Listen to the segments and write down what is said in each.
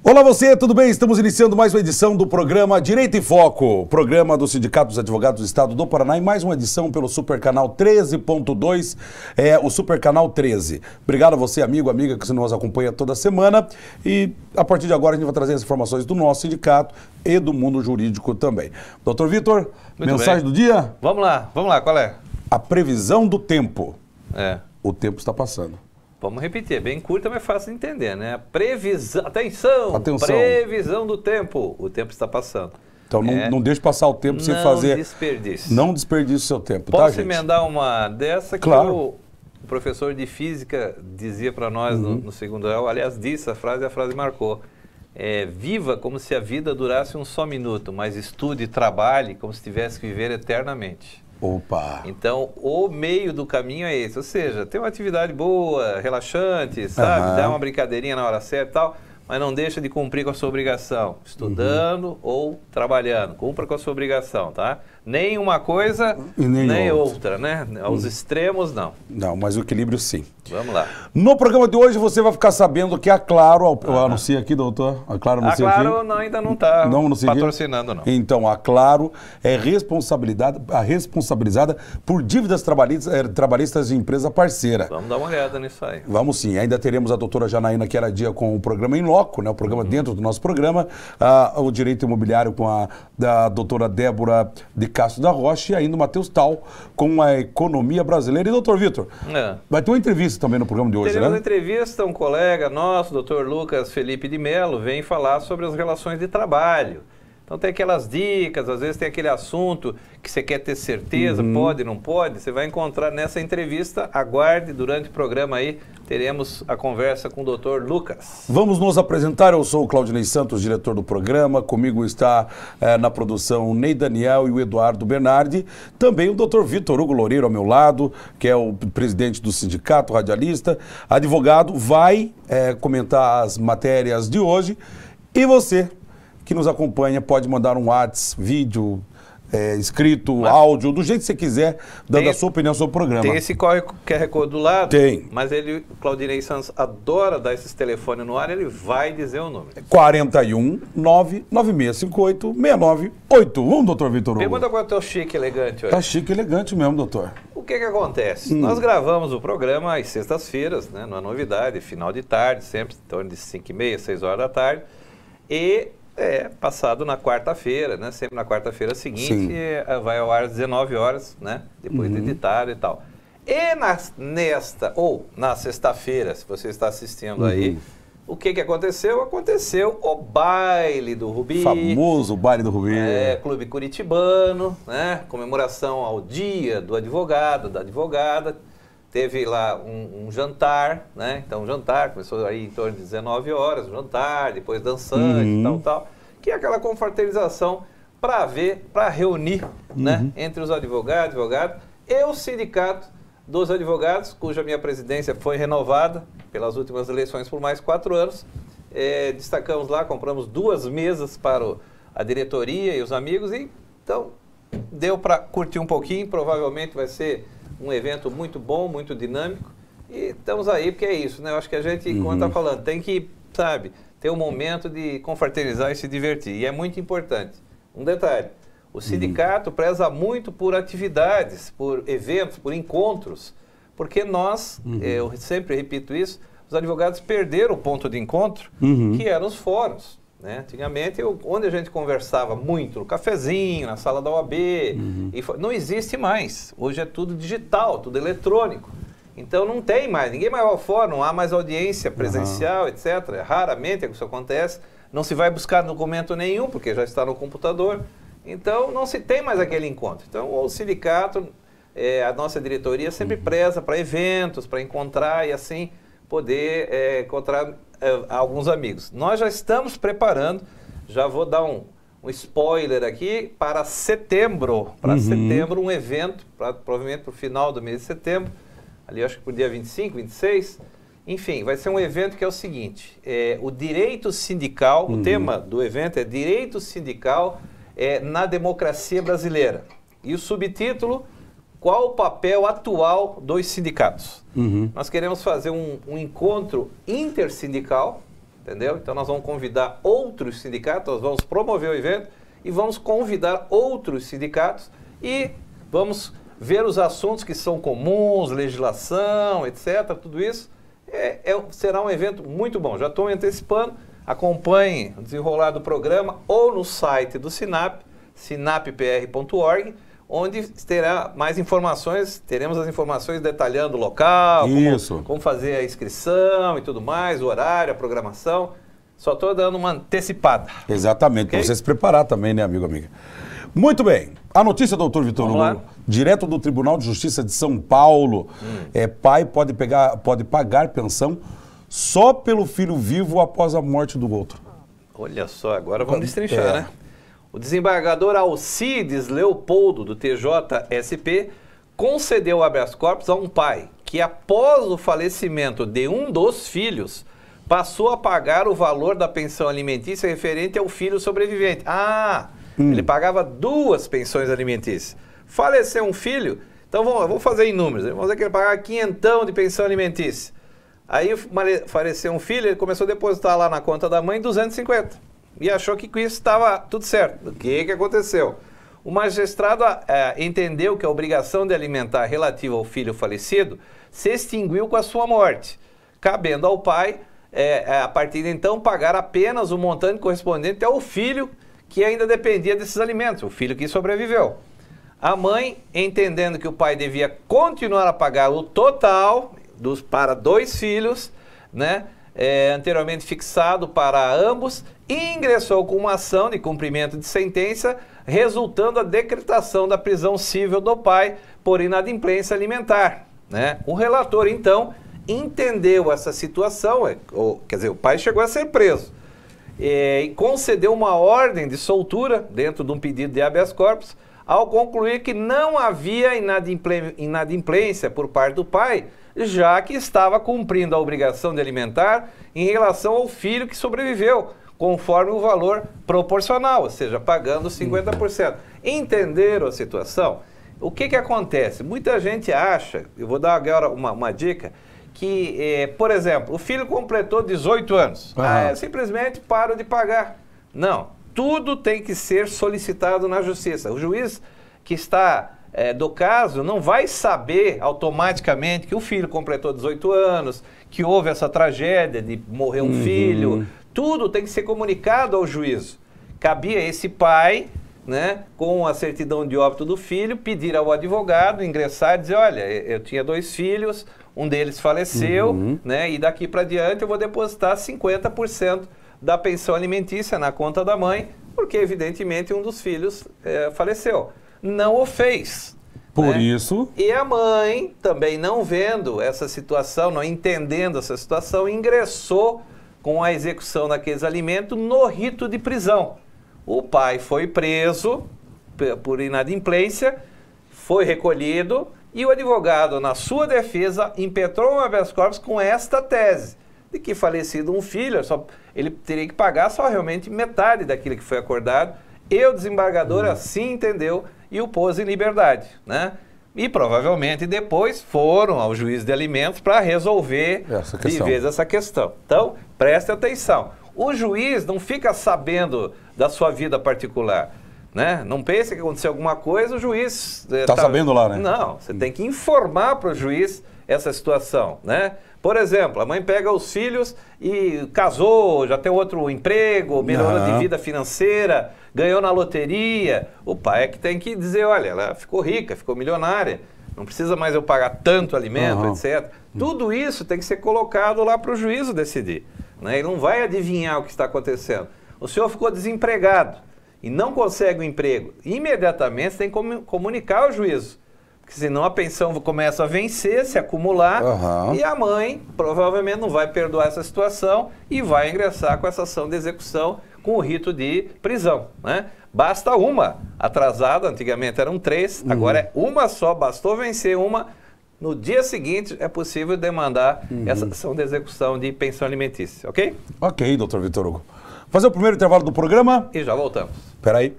Olá você, tudo bem? Estamos iniciando mais uma edição do programa Direito em Foco, programa do Sindicato dos Advogados do Estado do Paraná, e mais uma edição pelo Super Canal 13.2, o Super Canal 13. Obrigado a você, amigo, amiga, que nos acompanha toda semana, e a partir de agora a gente vai trazer as informações do nosso sindicato e do mundo jurídico também. Doutor Vitor, mensagem do dia? Vamos lá, qual é? A previsão do tempo. O tempo está passando. Vamos repetir, é bem curta, mas fácil de entender, né? Previsão, atenção, previsão do tempo. O tempo está passando. Então não deixe passar o tempo sem fazer... Não desperdice o seu tempo, tá, gente? Posso emendar uma dessa? Claro. Que o professor de física dizia para nós no segundo grau, aliás, disse a frase marcou. Viva como se a vida durasse um só minuto, mas estude e trabalhe como se tivesse que viver eternamente. Opa! Então, o meio do caminho é esse, ou seja, tem uma atividade boa, relaxante, sabe? Dá uma brincadeirinha na hora certa e tal, mas não deixa de cumprir com a sua obrigação, estudando ou trabalhando. Cumpra com a sua obrigação, tá? Nem uma coisa, nem outra, né? Aos extremos, não. Não, mas o equilíbrio, sim. Vamos lá. No programa de hoje você vai ficar sabendo que a Claro, eu anunciei aqui, doutor, a Claro anuncia aqui. A Claro ainda não está patrocinando, não. Então, a Claro é responsabilizada por dívidas trabalhistas de empresa parceira. Vamos dar uma olhada nisso aí. Vamos sim. Ainda teremos a doutora Janaína Queradia com o programa Em Loco, né? O programa dentro do nosso programa, o Direito Imobiliário com a doutora Débora de Castro da Rocha, e ainda o Matheus Tal com a economia brasileira. E doutor Vitor, vai ter uma entrevista também no programa de hoje, Teremos né? uma entrevista, um colega nosso, doutor Lucas Felipe de Mello, vem falar sobre as relações de trabalho. Então tem aquelas dicas, às vezes tem aquele assunto que você quer ter certeza, pode, não pode, você vai encontrar nessa entrevista, aguarde, durante o programa aí, teremos a conversa com o doutor Lucas. Vamos nos apresentar, eu sou o Claudinei Santos, diretor do programa, comigo está na produção o Ney Daniel e o Eduardo Bernardi, também o doutor Vitor Hugo Loureiro ao meu lado, que é o presidente do sindicato, radialista, advogado, vai comentar as matérias de hoje, e você que nos acompanha pode mandar um WhatsApp, vídeo, escrito, áudio, do jeito que você quiser, dando a sua opinião sobre o programa. Tem esse QR Code do lado? Tem. Mas o Claudinei Santos adora dar esses telefones no ar, ele vai dizer o número. 41 99658 6981, doutor Vitor Hugo. Pergunta qual é o teu chique elegante hoje. Tá chique e elegante mesmo, doutor. O que acontece? Nós gravamos o programa às sextas-feiras, né? Não é novidade, final de tarde, sempre em torno de 5h30, 6 horas da tarde. E passado na quarta-feira, né? Sempre na quarta-feira seguinte, vai ao ar às 19 horas, né? Depois de editado e tal. E na sexta-feira, se você está assistindo aí, o que aconteceu? Aconteceu o baile do Rubi. Famoso baile do Rubi. Clube Curitibano, né? Comemoração ao dia do advogado, da advogada. Teve lá um jantar, né? Então, um jantar, começou aí em torno de 19 horas, um jantar, depois dançante, tal. Que é aquela confraternização para reunir, né? Entre os advogados e o sindicato dos advogados, cuja minha presidência foi renovada pelas últimas eleições por mais 4 anos. Destacamos lá, compramos 2 mesas para a diretoria e os amigos, e então deu para curtir um pouquinho, provavelmente vai ser um evento muito bom, muito dinâmico, e estamos aí porque é isso, né? Eu acho que a gente, como está falando, tem que, sabe, ter um momento de confraternizar e se divertir, e é muito importante. Um detalhe, o sindicato preza muito por atividades, por eventos, por encontros, porque nós, eu sempre repito isso, os advogados perderam o ponto de encontro, que eram os fóruns. Né? Antigamente, onde a gente conversava muito, no cafezinho, na sala da OAB, não existe mais. Hoje é tudo digital, tudo eletrônico. Então não tem mais, ninguém mais vai ao fórum, não há mais audiência presencial, etc. Raramente é que isso acontece. Não se vai buscar documento nenhum, porque já está no computador. Então não se tem mais aquele encontro. Então o sindicato, a nossa diretoria sempre preza para eventos, para encontrar e assim poder encontrar alguns amigos. Nós já estamos preparando, já vou dar um spoiler aqui, para setembro, um evento, provavelmente para o final do mês de setembro, ali acho que para o dia 25, 26, enfim, vai ser um evento que é o seguinte, o direito sindical, o tema do evento é direito sindical na democracia brasileira. E o subtítulo, qual o papel atual dos sindicatos. Nós queremos fazer um encontro intersindical, entendeu? Então nós vamos convidar outros sindicatos, nós vamos promover o evento e vamos convidar outros sindicatos e vamos ver os assuntos que são comuns, legislação, etc. Tudo isso será um evento muito bom. Já estou me antecipando, acompanhe o desenrolar do programa ou no site do Sinap, sinappr.org, onde terá mais informações, teremos as informações detalhando o local, como fazer a inscrição e tudo mais, o horário, a programação. Só estou dando uma antecipada. Exatamente, okay? Para você se preparar também, né, amigo, amiga? Muito bem. A notícia, doutor Vitor Hugo, direto do Tribunal de Justiça de São Paulo, pai pode pagar pensão só pelo filho vivo após a morte do outro. Olha só, agora vamos destrinchar, né? O desembargador Alcides Leopoldo, do TJSP, concedeu habeas corpus a um pai que, após o falecimento de um dos filhos, passou a pagar o valor da pensão alimentícia referente ao filho sobrevivente. Ele pagava 2 pensões alimentícias. Faleceu um filho, então vou fazer em números. Vamos dizer que ele pagava 500 de pensão alimentícia. Aí faleceu um filho, ele começou a depositar lá na conta da mãe 250. E achou que com isso estava tudo certo. O que aconteceu? O magistrado entendeu que a obrigação de alimentar relativa ao filho falecido se extinguiu com a sua morte, cabendo ao pai, a partir de então, pagar apenas o montante correspondente ao filho que ainda dependia desses alimentos, o filho que sobreviveu. A mãe, entendendo que o pai devia continuar a pagar o total para 2 filhos, né, anteriormente fixado para ambos, e ingressou com uma ação de cumprimento de sentença, resultando a decretação da prisão civil do pai por inadimplência alimentar, né? O relator, então, entendeu essa situação, quer dizer, o pai chegou a ser preso, e concedeu uma ordem de soltura dentro de um pedido de habeas corpus, ao concluir que não havia inadimplência por parte do pai, já que estava cumprindo a obrigação de alimentar em relação ao filho que sobreviveu, conforme o valor proporcional, ou seja, pagando 50%. Entenderam a situação? O que acontece? Muita gente acha, eu vou dar agora uma dica, que, por exemplo, o filho completou 18 anos, simplesmente paro de pagar. Não, tudo tem que ser solicitado na justiça. O juiz que está do caso não vai saber automaticamente que o filho completou 18 anos, que houve essa tragédia de morrer um filho. Tudo tem que ser comunicado ao juízo. Cabia esse pai, né, com a certidão de óbito do filho, pedir ao advogado, ingressar e dizer, olha, eu tinha 2 filhos, um deles faleceu, né, e daqui para diante eu vou depositar 50% da pensão alimentícia na conta da mãe, porque evidentemente um dos filhos faleceu. Não o fez. Por isso... E a mãe, também não vendo essa situação, não entendendo essa situação, ingressou com a execução daqueles alimentos no rito de prisão. O pai foi preso por inadimplência, foi recolhido e o advogado, na sua defesa, impetrou um habeas corpus com esta tese, de que falecido um filho, ele teria que pagar só realmente metade daquilo que foi acordado, e o desembargador assim entendeu e o pôs em liberdade, né? E provavelmente depois foram ao juiz de alimentos para resolver de vez essa questão. Então, preste atenção. O juiz não fica sabendo da sua vida particular, né? Não pense que aconteceu alguma coisa, o juiz... Está sabendo lá, né? Não, você tem que informar para o juiz essa situação, né? Por exemplo, a mãe pega os filhos e casou, já tem outro emprego, melhorou de vida financeira, ganhou na loteria. O pai é que tem que dizer, olha, ela ficou rica, ficou milionária, não precisa mais eu pagar tanto alimento, etc. Tudo isso tem que ser colocado lá para o juízo decidir, né? Ele não vai adivinhar o que está acontecendo. O senhor ficou desempregado e não consegue um emprego. Imediatamente você tem que comunicar ao juízo. Porque senão a pensão começa a vencer, se acumular, e a mãe provavelmente não vai perdoar essa situação e vai ingressar com essa ação de execução com o rito de prisão, né? Basta uma atrasada, antigamente eram 3, agora é uma só, bastou vencer uma, no dia seguinte é possível demandar essa ação de execução de pensão alimentícia, ok? Ok, doutor Vitor Hugo. Fazer o primeiro intervalo do programa? E já voltamos. Espera aí.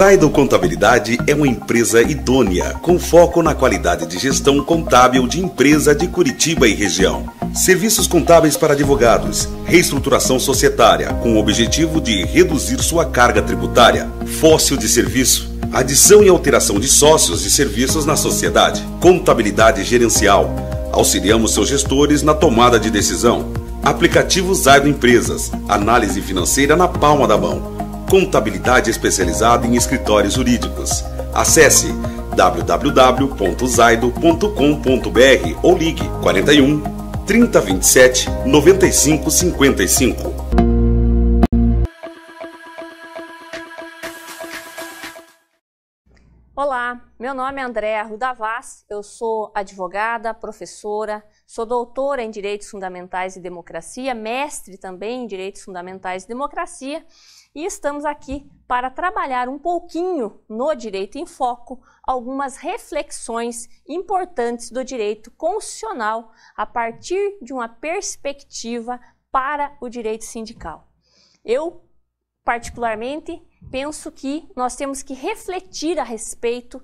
Zaido Contabilidade é uma empresa idônea, com foco na qualidade de gestão contábil de empresa de Curitiba e região. Serviços contábeis para advogados, reestruturação societária, com o objetivo de reduzir sua carga tributária, fóssil de serviço, adição e alteração de sócios e serviços na sociedade, contabilidade gerencial. Auxiliamos seus gestores na tomada de decisão. Aplicativo Zaido Empresas, análise financeira na palma da mão. Contabilidade especializada em escritórios jurídicos. Acesse www.zaido.com.br ou ligue 41 3027 9555. Olá, meu nome é Andréa Arruda Vaz, eu sou advogada, professora, sou doutora em Direitos Fundamentais e Democracia, mestre também em Direitos Fundamentais e Democracia, e estamos aqui para trabalhar um pouquinho no Direito em Foco, algumas reflexões importantes do direito constitucional a partir de uma perspectiva para o direito sindical. Eu, particularmente, penso que nós temos que refletir a respeito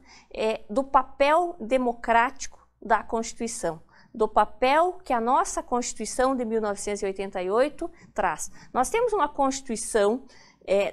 do papel democrático da Constituição, do papel que a nossa Constituição de 1988 traz. Nós temos uma Constituição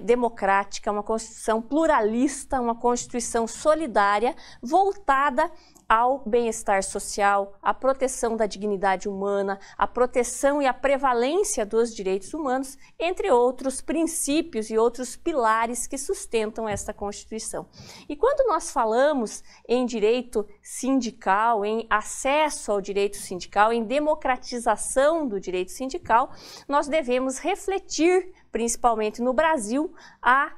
democrática, uma Constituição pluralista, uma Constituição solidária, voltada ao bem-estar social, à proteção da dignidade humana, à proteção e à prevalência dos direitos humanos, entre outros princípios e outros pilares que sustentam esta Constituição. E quando nós falamos em direito sindical, em acesso ao direito sindical, em democratização do direito sindical, nós devemos refletir, principalmente no Brasil, a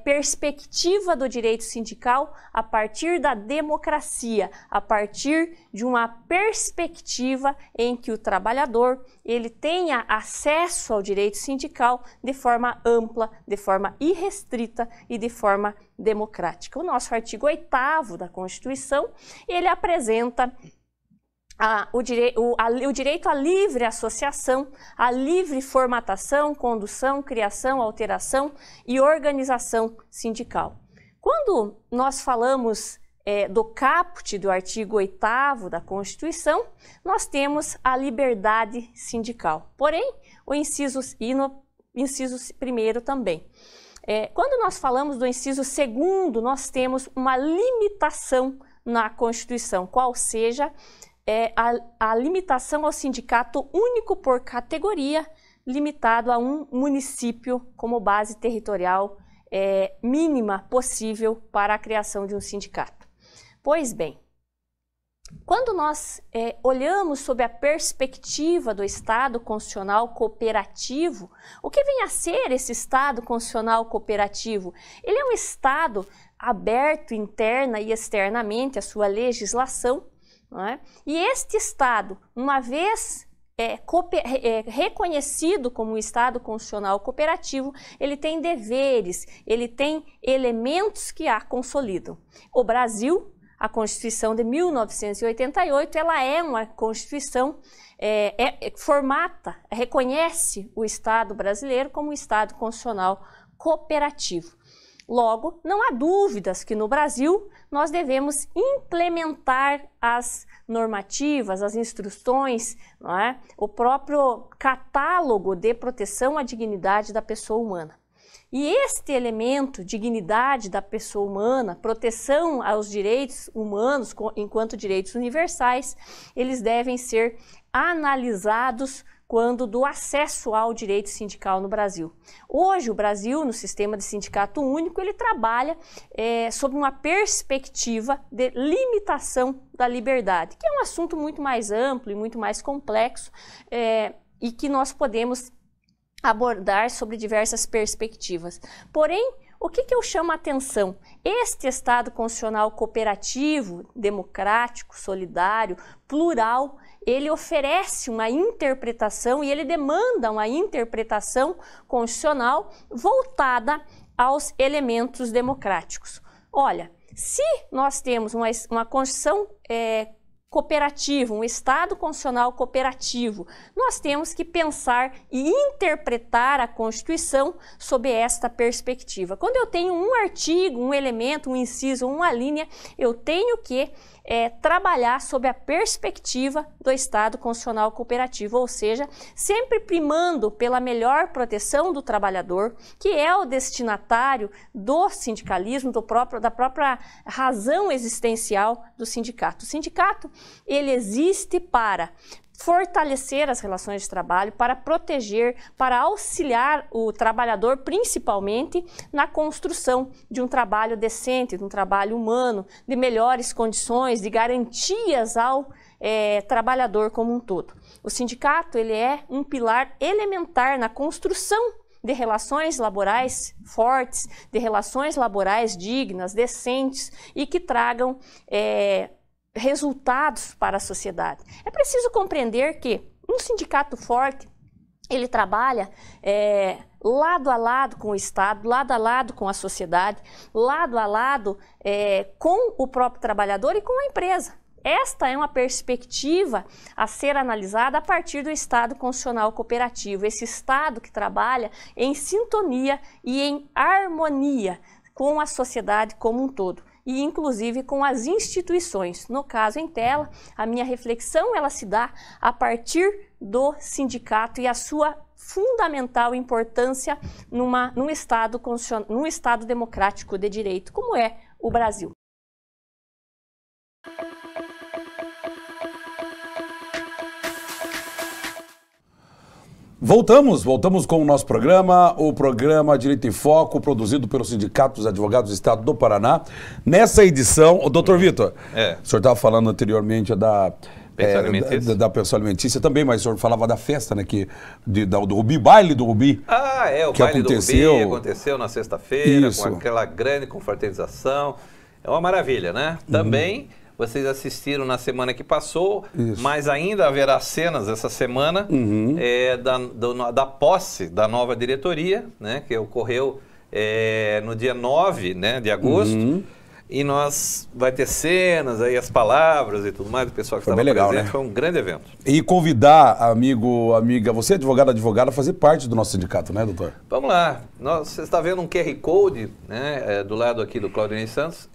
perspectiva do direito sindical a partir da democracia, a partir de uma perspectiva em que o trabalhador ele tenha acesso ao direito sindical de forma ampla, de forma irrestrita e de forma democrática. O nosso artigo 8º da Constituição, ele apresenta o direito à livre associação, à livre formatação, condução, criação, alteração e organização sindical. Quando nós falamos do caput do artigo 8º da Constituição, nós temos a liberdade sindical. Porém, o inciso 1º também. Quando nós falamos do inciso 2º, nós temos uma limitação na Constituição, qual seja a limitação ao sindicato único por categoria, limitado a um município como base territorial mínima possível para a criação de um sindicato. Pois bem, quando nós olhamos sob a perspectiva do Estado constitucional cooperativo, o que vem a ser esse Estado constitucional cooperativo? Ele é um Estado aberto interna e externamente à sua legislação, não é? E este Estado, uma vez reconhecido como um Estado constitucional cooperativo, ele tem deveres, ele tem elementos que a consolidam. O Brasil, a Constituição de 1988, ela é uma Constituição reconhece o Estado brasileiro como um Estado constitucional cooperativo. Logo, não há dúvidas que no Brasil nós devemos implementar as normativas, as instruções, não é? O próprio catálogo de proteção à dignidade da pessoa humana. E este elemento, dignidade da pessoa humana, proteção aos direitos humanos enquanto direitos universais, eles devem ser analisados quando do acesso ao direito sindical no Brasil. Hoje, o Brasil, no sistema de sindicato único, ele trabalha sob uma perspectiva de limitação da liberdade, que é um assunto muito mais amplo e muito mais complexo e que nós podemos abordar sobre diversas perspectivas. Porém, o que eu chamo a atenção? Este Estado constitucional cooperativo, democrático, solidário, plural, ele oferece uma interpretação e ele demanda uma interpretação constitucional voltada aos elementos democráticos. Olha, se nós temos uma Constituição cooperativo, um Estado constitucional cooperativo. Nós temos que pensar e interpretar a Constituição sob esta perspectiva. Quando eu tenho um artigo, um elemento, um inciso, uma linha, eu tenho que trabalhar sob a perspectiva do Estado constitucional cooperativo, ou seja, sempre primando pela melhor proteção do trabalhador, que é o destinatário do sindicalismo, da própria razão existencial do sindicato. O sindicato, ele existe para fortalecer as relações de trabalho, para proteger, para auxiliar o trabalhador, principalmente na construção de um trabalho decente, de um trabalho humano, de melhores condições, de garantias ao trabalhador como um todo. O sindicato, ele é um pilar elementar na construção de relações laborais fortes, de relações laborais dignas, decentes e que tragam resultados para a sociedade. É preciso compreender que um sindicato forte, ele trabalha lado a lado com o Estado, lado a lado com a sociedade, lado a lado com o próprio trabalhador e com a empresa. Esta é uma perspectiva a ser analisada a partir do Estado constitucional cooperativo, esse Estado que trabalha em sintonia e em harmonia com a sociedade como um todo, e inclusive com as instituições. No caso em tela, a minha reflexão ela se dá a partir do sindicato e a sua fundamental importância num Estado democrático de direito, como é o Brasil. Voltamos com o nosso programa, o programa Direito em Foco, produzido pelo Sindicato dos Advogados do Estado do Paraná. Nessa edição, o doutor Vitor, o senhor estava falando anteriormente da pensão alimentícia também, mas o senhor falava da festa, né, do Rubi, baile do Rubi. O baile do Rubi aconteceu na sexta-feira, com aquela grande confraternização. É uma maravilha, né? Também... Vocês assistiram na semana que passou, mas ainda haverá cenas essa semana da posse da nova diretoria, né, que ocorreu no dia 9, né, de agosto. E vai ter cenas, aí as palavras e tudo mais do pessoal que estava presente. Né? Foi um grande evento. E convidar, amiga, você advogada, a fazer parte do nosso sindicato, né, doutor? Vamos lá. Você está vendo um QR Code, né, do lado aqui do Claudinei Santos,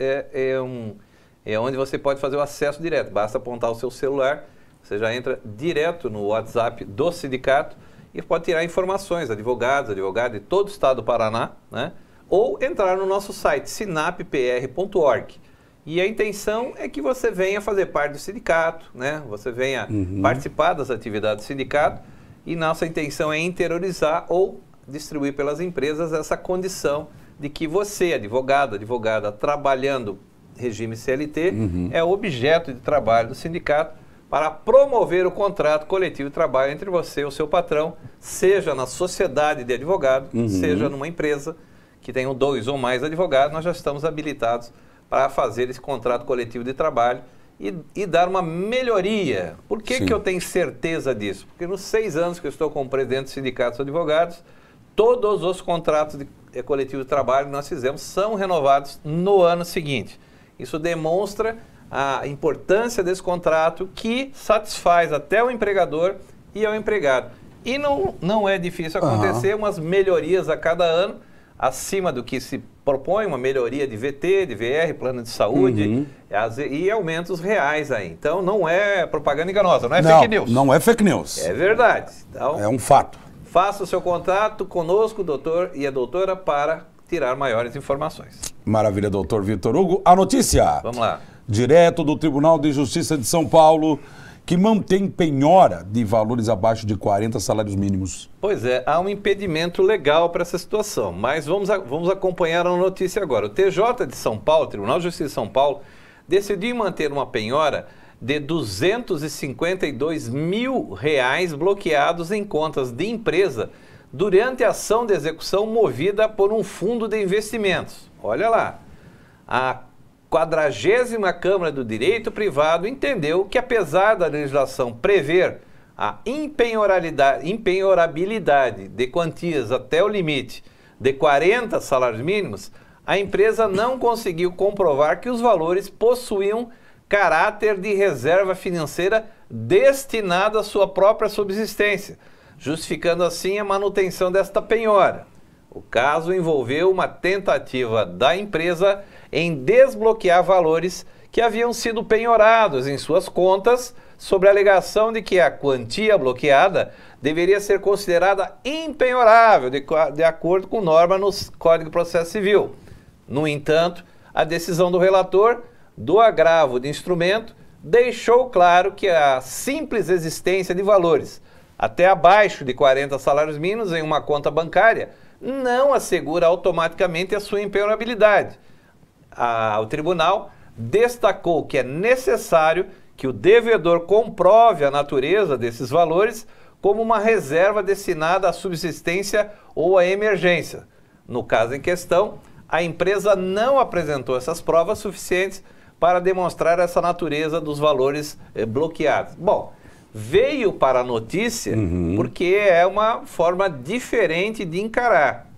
é onde você pode fazer o acesso direto. Basta apontar o seu celular, você já entra direto no WhatsApp do sindicato e pode tirar informações, advogadas de todo o estado do Paraná, né? Ou entrar no nosso site, sinappr.org. E a intenção é que você venha fazer parte do sindicato, né? Você venha participar das atividades do sindicato, e nossa intenção é interiorizar ou distribuir pelas empresas essa condição de que você, advogada, trabalhando regime CLT, é objeto de trabalho do sindicato para promover o contrato coletivo de trabalho entre você e o seu patrão, seja na sociedade de advogado, seja numa empresa que tenham 2 ou mais advogados. Nós já estamos habilitados para fazer esse contrato coletivo de trabalho e dar uma melhoria. Por que eu tenho certeza disso? Porque nos 6 anos que eu estou como presidente do Sindicato dos Advogados, todos os contratos coletivos de trabalho que nós fizemos são renovados no ano seguinte. Isso demonstra a importância desse contrato, que satisfaz até o empregador e ao empregado. E não é difícil acontecer umas melhorias a cada ano, acima do que se propõe, uma melhoria de VT, de VR, plano de saúde, e aumentos reais aí. Então não é propaganda enganosa, não é fake news. Não é fake news. É verdade. Então, é um fato. Faça o seu contato conosco, doutor e a doutora, para tirar maiores informações. Maravilha, doutor Vitor Hugo. A notícia. Vamos lá. Direto do Tribunal de Justiça de São Paulo, que mantém penhora de valores abaixo de 40 salários mínimos. Pois é, há um impedimento legal para essa situação, mas vamos acompanhar a notícia agora. O TJ de São Paulo, Tribunal de Justiça de São Paulo, decidiu manter uma penhora de R$ 252 mil bloqueados em contas de empresa durante a ação de execução movida por um fundo de investimentos. Olha lá, a 40ª Câmara do Direito Privado entendeu que, apesar da legislação prever a impenhorabilidade de quantias até o limite de 40 salários mínimos, a empresa não conseguiu comprovar que os valores possuíam caráter de reserva financeira destinada à sua própria subsistência, justificando assim a manutenção desta penhora. O caso envolveu uma tentativa da empresa em desbloquear valores que haviam sido penhorados em suas contas, sobre a alegação de que a quantia bloqueada deveria ser considerada impenhorável, de acordo com norma no Código de Processo Civil. No entanto, a decisão do relator do agravo de instrumento deixou claro que a simples existência de valores até abaixo de 40 salários mínimos em uma conta bancária não assegura automaticamente a sua impenhorabilidade. O tribunal destacou que é necessário que o devedor comprove a natureza desses valores como uma reserva destinada à subsistência ou à emergência. No caso em questão, a empresa não apresentou essas provas suficientes para demonstrar essa natureza dos valores bloqueados. Bom, veio para a notícia porque é uma forma diferente de encarar.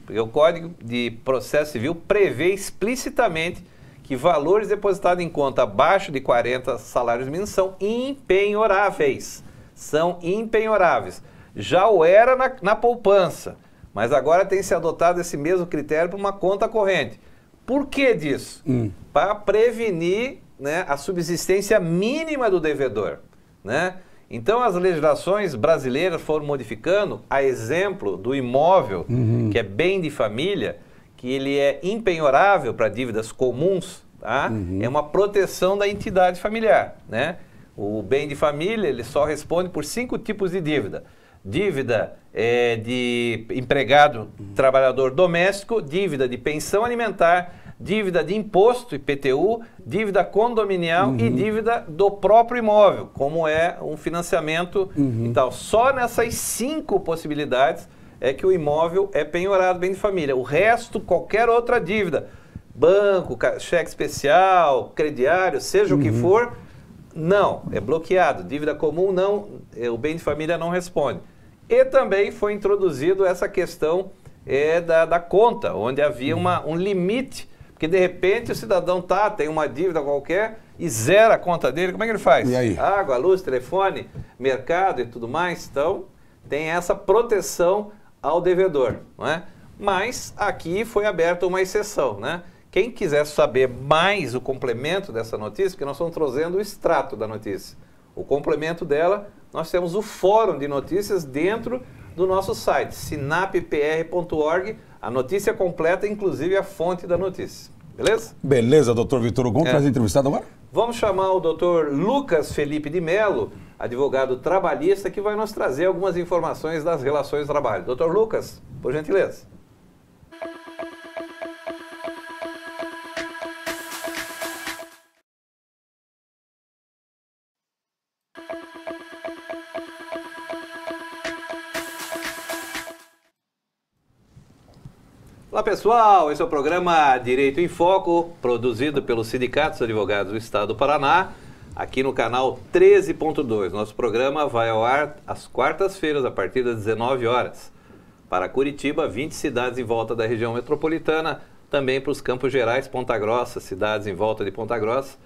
Porque o Código de Processo Civil prevê explicitamente que valores depositados em conta abaixo de 40 salários mínimos são impenhoráveis. São impenhoráveis. Já o era na poupança, mas agora tem se adotado esse mesmo critério para uma conta corrente. Por que disso? Para prevenir, né, a subsistência mínima do devedor, né? Então as legislações brasileiras foram modificando, a exemplo do imóvel, que é bem de família, que ele é impenhorável para dívidas comuns, tá? É uma proteção da entidade familiar, né? O bem de família, ele só responde por 5 tipos de dívida. Dívida de empregado, trabalhador doméstico, dívida de pensão alimentar, dívida de imposto, IPTU, dívida condominial e dívida do próprio imóvel, como é um financiamento e tal. Só nessas 5 possibilidades é que o imóvel é penhorado bem de família. O resto, qualquer outra dívida, banco, cheque especial, crediário, seja o que for, não, é bloqueado. Dívida comum, não, o bem de família não responde. E também foi introduzido essa questão da conta, onde havia um limite, porque de repente o cidadão tem uma dívida qualquer e zera a conta dele, como é que ele faz? E aí? Água, luz, telefone, mercado e tudo mais. Então, tem essa proteção ao devedor, não é? Mas aqui foi aberta uma exceção, né? Quem quiser saber mais o complemento dessa notícia, porque nós estamos trazendo o extrato da notícia. O complemento dela, nós temos o fórum de notícias dentro do nosso site, sinappr.org, a notícia completa, inclusive a fonte da notícia. Beleza? Beleza, doutor Vitor Hugo. Vamos trazer entrevistado agora? Vamos chamar o doutor Lucas Felipe de Mello, advogado trabalhista, que vai nos trazer algumas informações das relações de trabalho. Doutor Lucas, por gentileza. Olá pessoal, esse é o programa Direito em Foco, produzido pelo Sindicato dos Advogados do Estado do Paraná, aqui no canal 13.2. Nosso programa vai ao ar às quartas-feiras, a partir das 19 horas. Para Curitiba, 20 cidades em volta da região metropolitana, também para os Campos Gerais, Ponta Grossa, cidades em volta de Ponta Grossa.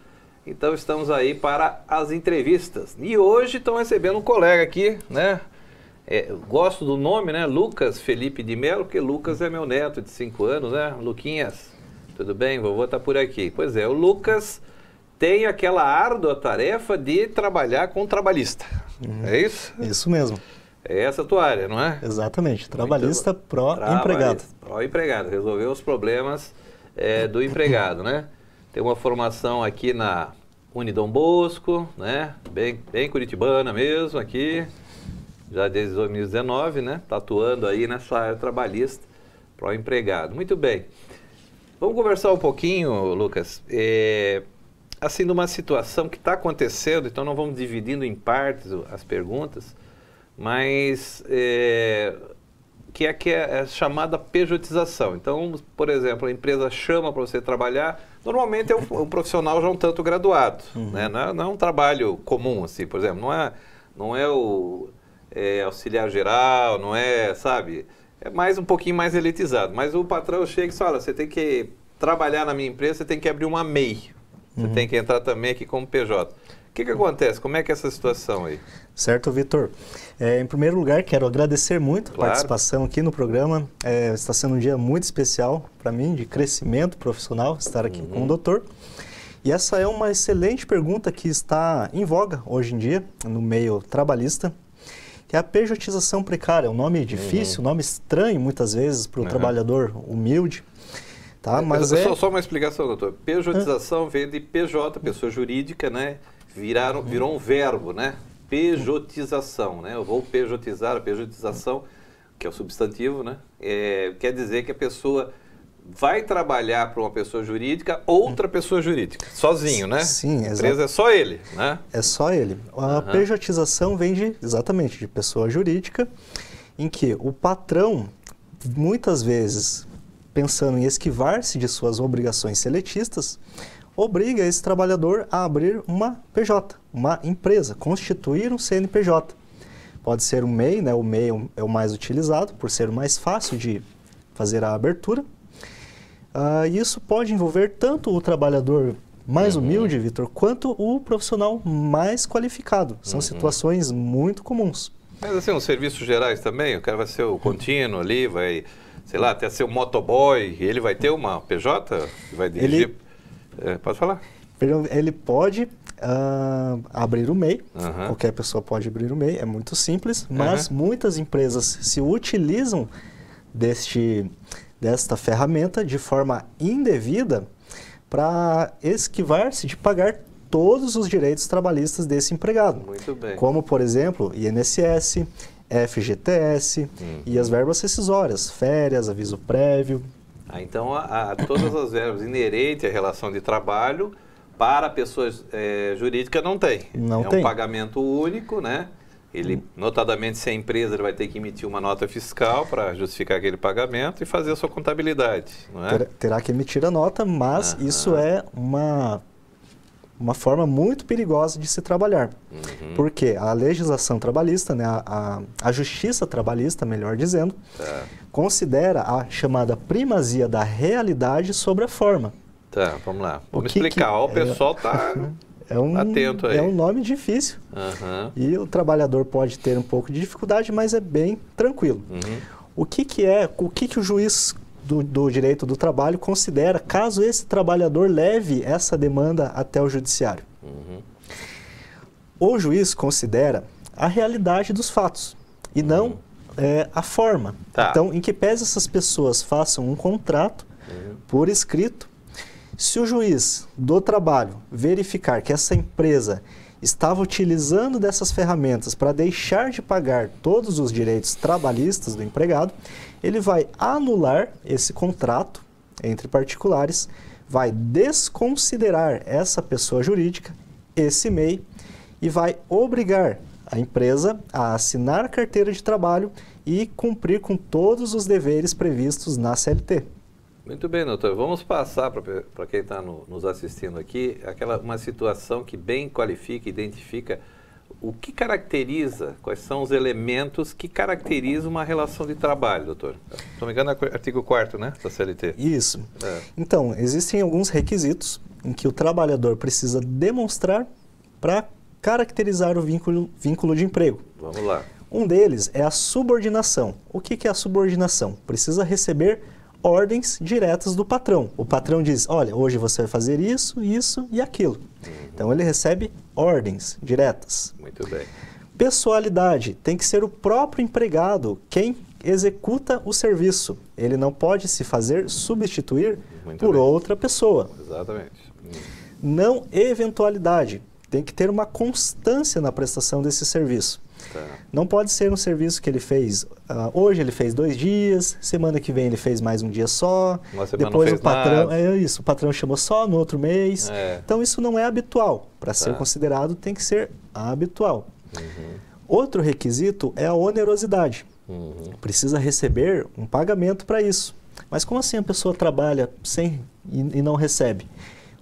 Então estamos aí para as entrevistas. E hoje estão recebendo um colega aqui, né? Gosto do nome, né? Lucas Felipe de Mello, porque Lucas é meu neto de 5 anos, né? Luquinhas, tudo bem? Vovô tá por aqui. Pois é, o Lucas tem aquela árdua tarefa de trabalhar com trabalhista. É isso? Isso mesmo. É essa a tua área, não é? Exatamente. Trabalhista pró-empregado. Pró-empregado. Resolver os problemas do empregado, né? Tem uma formação aqui na Unidom Bosco, né? Bem curitibana mesmo aqui. Já desde 2019, né? Tá atuando aí nessa área trabalhista pró-empregado. Muito bem. Vamos conversar um pouquinho, Lucas, assim, numa situação que está acontecendo, então não vamos dividindo em partes as perguntas, mas que é a chamada pejotização. Então, por exemplo, a empresa chama para você trabalhar, normalmente é um profissional já um tanto graduado, né? Não é um trabalho comum, assim, por exemplo, não é o auxiliar geral, não é, sabe, é mais um pouquinho mais elitizado, mas o patrão chega e fala, você tem que trabalhar na minha empresa, você tem que abrir uma MEI, você tem que entrar também aqui como PJ. O que acontece? Como é que é essa situação aí? Certo, Vitor. Em primeiro lugar, quero agradecer muito a participação aqui no programa. Está sendo um dia muito especial para mim, de crescimento profissional, estar aqui com o doutor. E essa é uma excelente pergunta que está em voga hoje em dia, no meio trabalhista, que é a pejotização precária. É um nome difícil, um nome estranho muitos vezes para o trabalhador humilde. Tá? Mas só uma explicação, doutor. Pejotização veio de PJ, pessoa jurídica, né? Virou um verbo, né? Pejotização, né? Eu vou pejotizar, a pejotização, que é o substantivo, né? Quer dizer que a pessoa vai trabalhar para uma pessoa jurídica, outra pessoa jurídica, sozinho, né? Sim, a empresa é só ele, né? É só ele. A pejotização vem exatamente de pessoa jurídica, em que o patrão, muitas vezes, pensando em esquivar-se de suas obrigações seletistas, obriga esse trabalhador a abrir uma PJ, uma empresa, constituir um CNPJ. Pode ser um MEI, né? O MEI é o mais utilizado, por ser o mais fácil de fazer a abertura. Isso pode envolver tanto o trabalhador mais humilde, Vitor, quanto o profissional mais qualificado. São situações muito comuns. Mas assim, os serviços gerais também, o cara vai ser o contínuo ali, vai, sei lá, até ser o motoboy, ele vai ter uma PJ? Vai dirigir... pode falar. Ele pode abrir o MEI, qualquer pessoa pode abrir o MEI, é muito simples, mas muitas empresas se utilizam desta ferramenta de forma indevida para esquivar-se de pagar todos os direitos trabalhistas desse empregado. Muito bem. Como, por exemplo, INSS, FGTS e as verbas rescisórias, férias, aviso prévio. Então, todas as verbas inerentes à relação de trabalho para pessoas jurídicas não tem. Não tem. Um pagamento único, né? Ele, notadamente, se é empresa, ele vai ter que emitir uma nota fiscal para justificar aquele pagamento e fazer a sua contabilidade, não é? Terá que emitir a nota, mas isso é uma forma muito perigosa de se trabalhar. Porque a legislação trabalhista, né, a justiça trabalhista, melhor dizendo, considera a chamada primazia da realidade sobre a forma. Tá, vamos lá. Vamos explicar. O pessoal está atento aí. É um nome difícil. E o trabalhador pode ter um pouco de dificuldade, mas é bem tranquilo. O que o juiz do direito do trabalho considera caso esse trabalhador leve essa demanda até o judiciário? O juiz considera a realidade dos fatos e não a forma. Então, em que pese essas pessoas façam um contrato por escrito, se o juiz do trabalho verificar que essa empresa estava utilizando dessas ferramentas para deixar de pagar todos os direitos trabalhistas do empregado, ele vai anular esse contrato entre particulares, vai desconsiderar essa pessoa jurídica, esse MEI, e vai obrigar a empresa a assinar a carteira de trabalho e cumprir com todos os deveres previstos na CLT. Muito bem, doutor. Vamos passar para quem está nos assistindo aqui uma situação que bem qualifica, identifica o que caracteriza, quais são os elementos que caracterizam uma relação de trabalho, doutor. Se não me engano, é o artigo 4º, né, da CLT. Isso. Então, existem alguns requisitos em que o trabalhador precisa demonstrar para caracterizar o vínculo de emprego. Vamos lá. Um deles é a subordinação. O que é a subordinação? Precisa receber ordens diretas do patrão. O patrão diz, olha, hoje você vai fazer isso, isso e aquilo. Então, ele recebe ordens diretas. Muito bem. Pessoalidade. Tem que ser o próprio empregado quem executa o serviço. Ele não pode se fazer substituir por outra pessoa. Exatamente. Não eventualidade. Tem que ter uma constância na prestação desse serviço. Não pode ser um serviço que ele fez, hoje ele fez 2 dias, semana que vem ele fez mais um dia só, depois o patrão, o patrão chamou só no outro mês. Então isso não é habitual. Para ser considerado tem que ser habitual. Outro requisito é a onerosidade. Precisa receber um pagamento para isso. Mas como assim a pessoa trabalha e não recebe?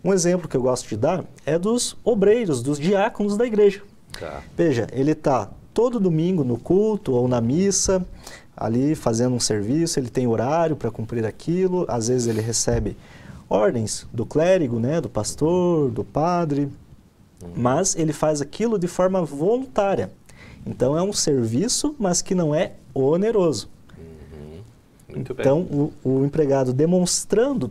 Um exemplo que eu gosto de dar é dos obreiros, dos diáconos da igreja. Veja, ele está todo domingo no culto ou na missa, ali fazendo um serviço, ele tem horário para cumprir aquilo, às vezes ele recebe ordens do clérigo, né, do pastor, do padre, mas ele faz aquilo de forma voluntária. Então é um serviço, mas que não é oneroso. Muito então bem. O empregado demonstrando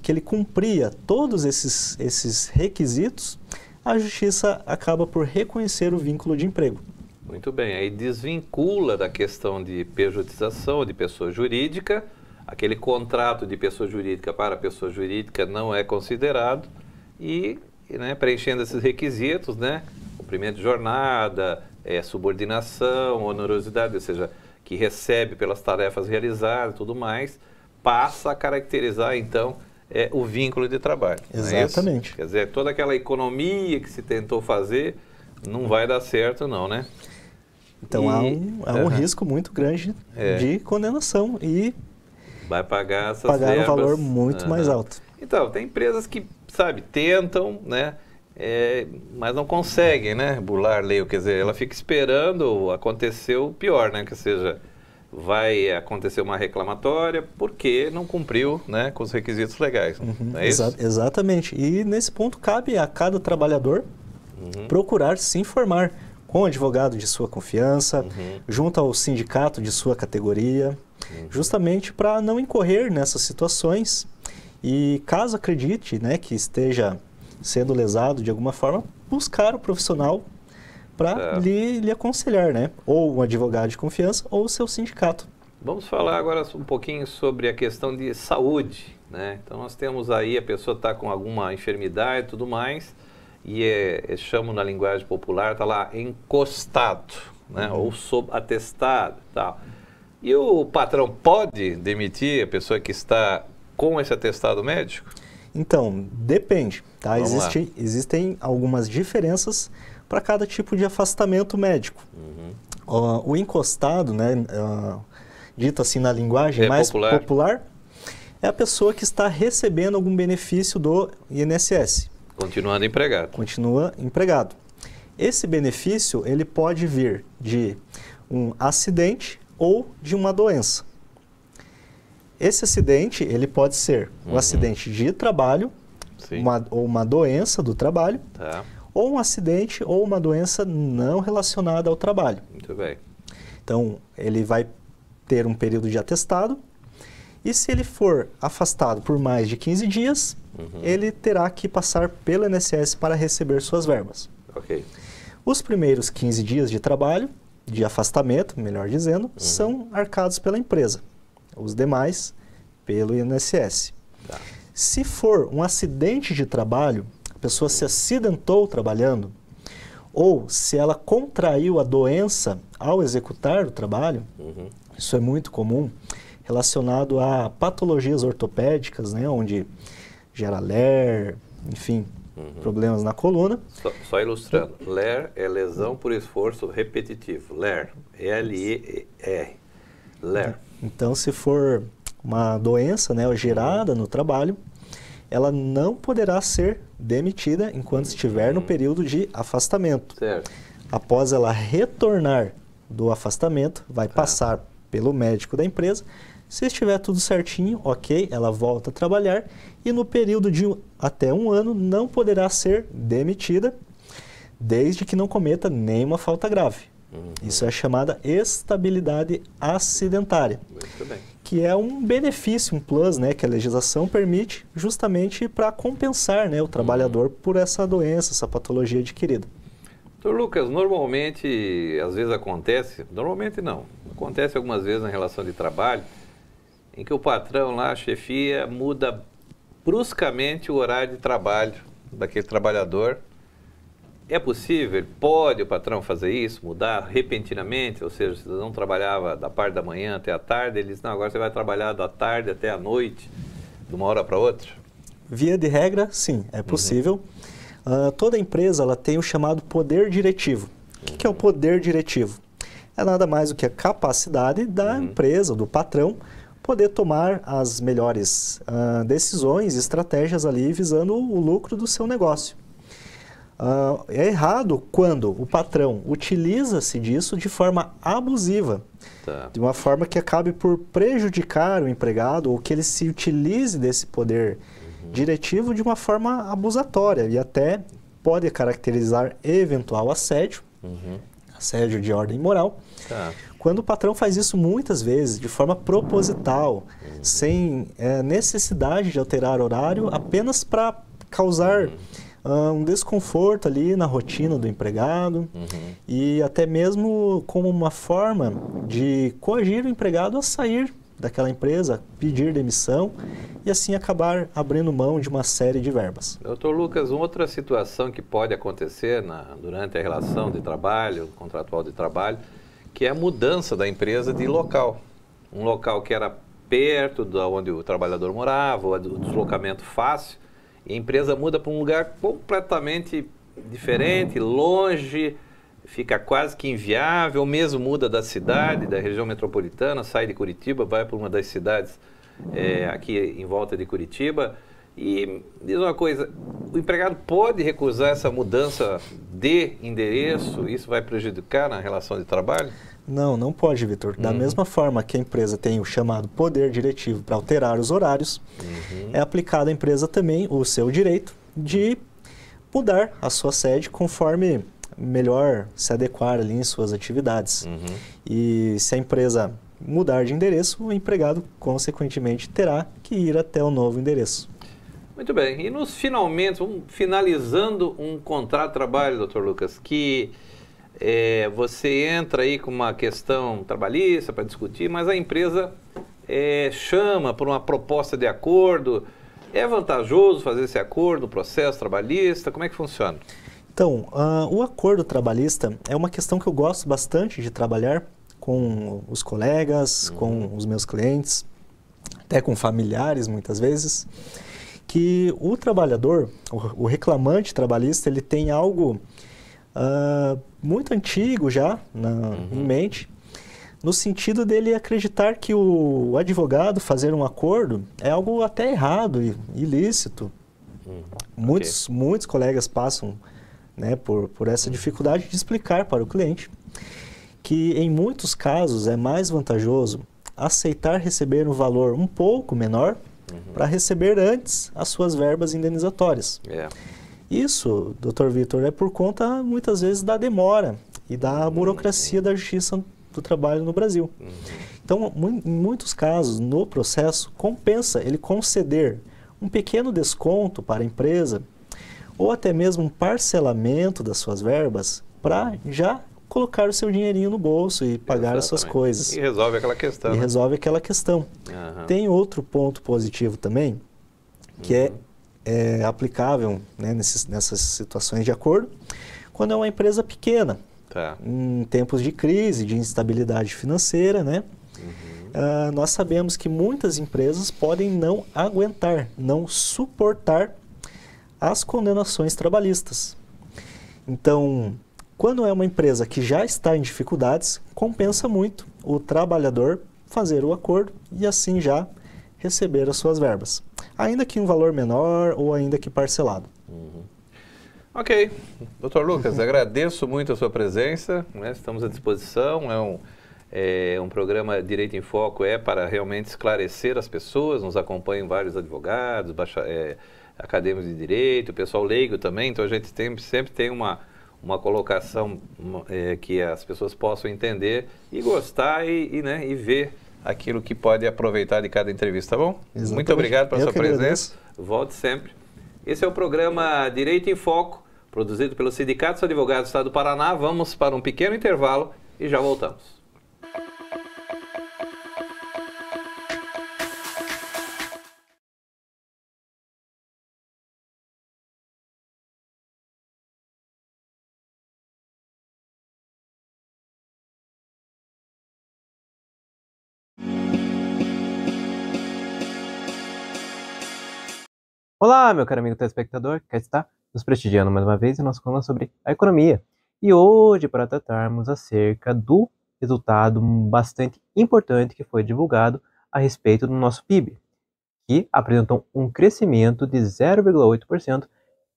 que ele cumpria todos esses requisitos, a justiça acaba por reconhecer o vínculo de emprego. Muito bem, aí desvincula da questão de pejotização de pessoa jurídica, aquele contrato de pessoa jurídica para pessoa jurídica não é considerado e, né, preenchendo esses requisitos, né, cumprimento de jornada, subordinação, onerosidade, ou seja, que recebe pelas tarefas realizadas e tudo mais, passa a caracterizar, então, o vínculo de trabalho. Exatamente. Quer dizer, toda aquela economia que se tentou fazer não vai dar certo, não, né? Então há um risco muito grande de condenação e vai pagar essas um verbas, valor muito mais alto. Então, tem empresas que, sabe, tentam, né, mas não conseguem, né, burlar a lei. Quer dizer, ela fica esperando acontecer o pior, né, que seja, vai acontecer uma reclamatória porque não cumpriu, né, com os requisitos legais. Não é isso? Exatamente. E nesse ponto cabe a cada trabalhador procurar se informar com o advogado de sua confiança, junto ao sindicato de sua categoria, justamente para não incorrer nessas situações e, caso acredite, né, que esteja sendo lesado de alguma forma, buscar o profissional para lhe aconselhar, né? Ou um advogado de confiança ou o seu sindicato. Vamos falar agora um pouquinho sobre a questão de saúde, né? Então nós temos aí, a pessoa está com alguma enfermidade e tudo mais, e chamam na linguagem popular, está lá encostado, né? Ou sob atestado e tal. E o patrão pode demitir a pessoa que está com esse atestado médico? Então, depende, tá? Existem algumas diferenças para cada tipo de afastamento médico. O encostado, né, dito assim na linguagem mais popular, é a pessoa que está recebendo algum benefício do INSS. Continuando empregado. Continua empregado. Esse benefício, ele pode vir de um acidente ou de uma doença. Esse acidente, ele pode ser um acidente de trabalho, ou uma doença do trabalho, ou um acidente ou uma doença não relacionada ao trabalho. Muito bem. Então, ele vai ter um período de atestado, e se ele for afastado por mais de 15 dias, ele terá que passar pelo INSS para receber suas verbas. Ok. Os primeiros 15 dias de trabalho, de afastamento, melhor dizendo, são arcados pela empresa. Os demais, pelo INSS. Se for um acidente de trabalho, a pessoa se acidentou trabalhando, ou se ela contraiu a doença ao executar o trabalho, isso é muito comum, relacionado a patologias ortopédicas, né, onde gera LER, enfim, problemas na coluna. Só ilustrando, LER é lesão por esforço repetitivo, LER, L-E-R, LER. Então, se for uma doença, né, gerada no trabalho, ela não poderá ser demitida enquanto estiver no período de afastamento. Certo. Após ela retornar do afastamento, vai passar pelo médico da empresa. Se estiver tudo certinho, ok, ela volta a trabalhar e no período de até 1 ano não poderá ser demitida, desde que não cometa nenhuma falta grave. Isso é chamada estabilidade acidentária. Muito bem. Que é um benefício, um plus, né, que a legislação permite justamente para compensar, né, o trabalhador por essa doença, essa patologia adquirida. Doutor Lucas, normalmente, às vezes acontece, normalmente não, acontece algumas vezes na relação de trabalho, em que o patrão lá, a chefia, muda bruscamente o horário de trabalho daquele trabalhador. É possível? Pode o patrão fazer isso? Mudar repentinamente? Ou seja, se não trabalhava da parte da manhã até a tarde, ele diz, não, agora você vai trabalhar da tarde até a noite, de uma hora para outra? Via de regra, sim, é possível. Toda empresa ela tem o chamado poder diretivo. O que é o poder diretivo? É nada mais do que a capacidade da empresa, do patrão, poder tomar as melhores decisões e estratégias ali visando o lucro do seu negócio. É errado quando o patrão utiliza-se disso de forma abusiva, de uma forma que acabe por prejudicar o empregado ou que ele se utilize desse poder diretivo de uma forma abusatória e até pode caracterizar eventual assédio, assédio de ordem moral, quando o patrão faz isso muitas vezes, de forma proposital, sem necessidade de alterar horário, apenas para causar um desconforto ali na rotina do empregado e até mesmo como uma forma de coagir o empregado a sair daquela empresa, pedir demissão e assim acabar abrindo mão de uma série de verbas. Doutor Lucas, uma outra situação que pode acontecer durante a relação de trabalho, contratual de trabalho, que é a mudança da empresa de local. Um local que era perto de onde o trabalhador morava, o deslocamento fácil, e a empresa muda para um lugar completamente diferente, longe, fica quase que inviável, ou mesmo muda da cidade, da região metropolitana, sai de Curitiba, vai para uma das cidades aqui em volta de Curitiba. E diz uma coisa, o empregado pode recusar essa mudança de endereço? Isso vai prejudicar na relação de trabalho? Não, não pode, Vitor. Da mesma forma que a empresa tem o chamado poder diretivo para alterar os horários, é aplicado à empresa também o seu direito de mudar a sua sede conforme melhor se adequar ali em suas atividades. E se a empresa mudar de endereço, o empregado, consequentemente, terá que ir até o novo endereço. Muito bem. E nos finalmente, finalizando um contrato de trabalho, doutor Lucas, que você entra aí com uma questão trabalhista para discutir, mas a empresa chama por uma proposta de acordo. É vantajoso fazer esse acordo no processo trabalhista? Como é que funciona? Então, o acordo trabalhista é uma questão que eu gosto bastante de trabalhar com os colegas, com os meus clientes, até com familiares muitas vezes, que o trabalhador, o reclamante trabalhista, ele tem algo muito antigo já em mente, no sentido dele acreditar que o advogado fazer um acordo é algo até errado e ilícito. Muitos colegas passam por essa dificuldade de explicar para o cliente que em muitos casos é mais vantajoso aceitar receber um valor um pouco menor para receber antes as suas verbas indenizatórias. Isso, doutor Vitor, é por conta muitas vezes da demora e da burocracia da Justiça do Trabalho no Brasil. Então, em muitos casos, no processo, compensa ele conceder um pequeno desconto para a empresa ou até mesmo um parcelamento das suas verbas para já colocar o seu dinheirinho no bolso e pagar as suas coisas. E resolve aquela questão. E resolve aquela questão. Tem outro ponto positivo também, que é aplicável nessas situações de acordo, quando é uma empresa pequena, em tempos de crise, de instabilidade financeira, nós sabemos que muitas empresas podem não aguentar, não suportar as condenações trabalhistas. Então, quando é uma empresa que já está em dificuldades, compensa muito o trabalhador fazer o acordo e assim já receber as suas verbas, ainda que em um valor menor ou ainda que parcelado. Ok. Doutor Lucas, agradeço muito a sua presença, estamos à disposição, é um programa Direito em Foco, para realmente esclarecer as pessoas, nos acompanham vários advogados, acadêmicos de direito, o pessoal leigo também, então a gente sempre tem uma colocação que as pessoas possam entender e gostar e ver aquilo que pode aproveitar de cada entrevista, tá bom? Exatamente. Muito obrigado pela sua presença. Agradeço. Volte sempre. Esse é o programa Direito em Foco, produzido pelo Sindicato dos Advogados do Estado do Paraná. Vamos para um pequeno intervalo e já voltamos. Olá, meu caro amigo telespectador, cá está nos prestigiando mais uma vez em nosso canal sobre a economia. E hoje, para tratarmos acerca do resultado bastante importante que foi divulgado a respeito do nosso PIB, que apresentou um crescimento de 0,8%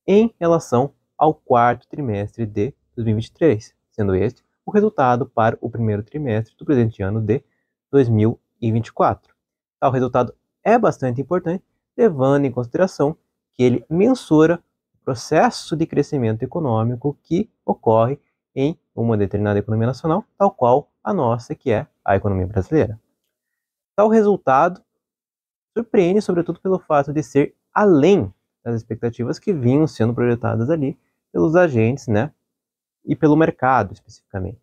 em relação ao quarto trimestre de 2023, sendo este o resultado para o primeiro trimestre do presente ano de 2024. Tal resultado é bastante importante, levando em consideração que ele mensura o processo de crescimento econômico que ocorre em uma determinada economia nacional, tal qual a nossa, que é a economia brasileira. Tal resultado surpreende, sobretudo, pelo fato de ser além das expectativas que vinham sendo projetadas ali pelos agentes, né, e pelo mercado, especificamente.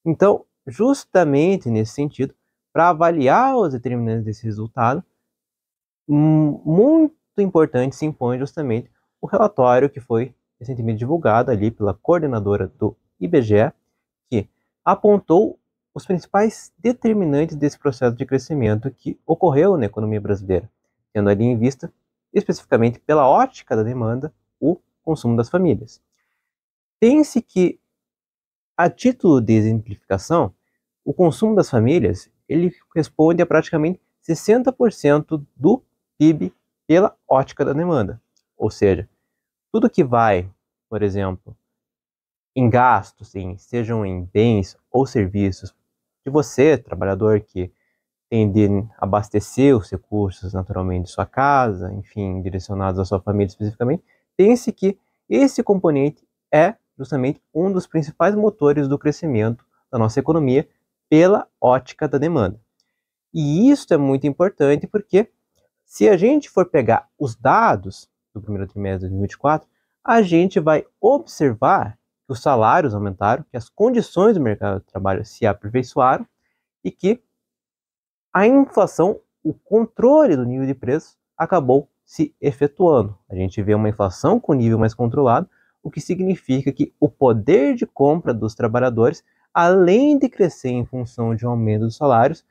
Então, justamente nesse sentido, para avaliar os determinantes desse resultado, muito importante se impõe justamente o relatório que foi recentemente divulgado ali pela coordenadora do IBGE, que apontou os principais determinantes desse processo de crescimento que ocorreu na economia brasileira, tendo ali em vista, especificamente pela ótica da demanda, o consumo das famílias. Pense que, a título de exemplificação, o consumo das famílias ele responde a praticamente 60% do PIB pela ótica da demanda. Ou seja, tudo que vai, por exemplo, em gastos, sejam em bens ou serviços, de você, trabalhador que tem de abastecer os recursos naturalmente de sua casa, enfim, direcionados à sua família especificamente, pense que esse componente é justamente um dos principais motores do crescimento da nossa economia pela ótica da demanda. E isso é muito importante porque se a gente for pegar os dados do primeiro trimestre de 2024, a gente vai observar que os salários aumentaram, que as condições do mercado de trabalho se aperfeiçoaram e que a inflação, o controle do nível de preços, acabou se efetuando. A gente vê uma inflação com nível mais controlado, o que significa que o poder de compra dos trabalhadores, além de crescer em função de um aumento dos salários,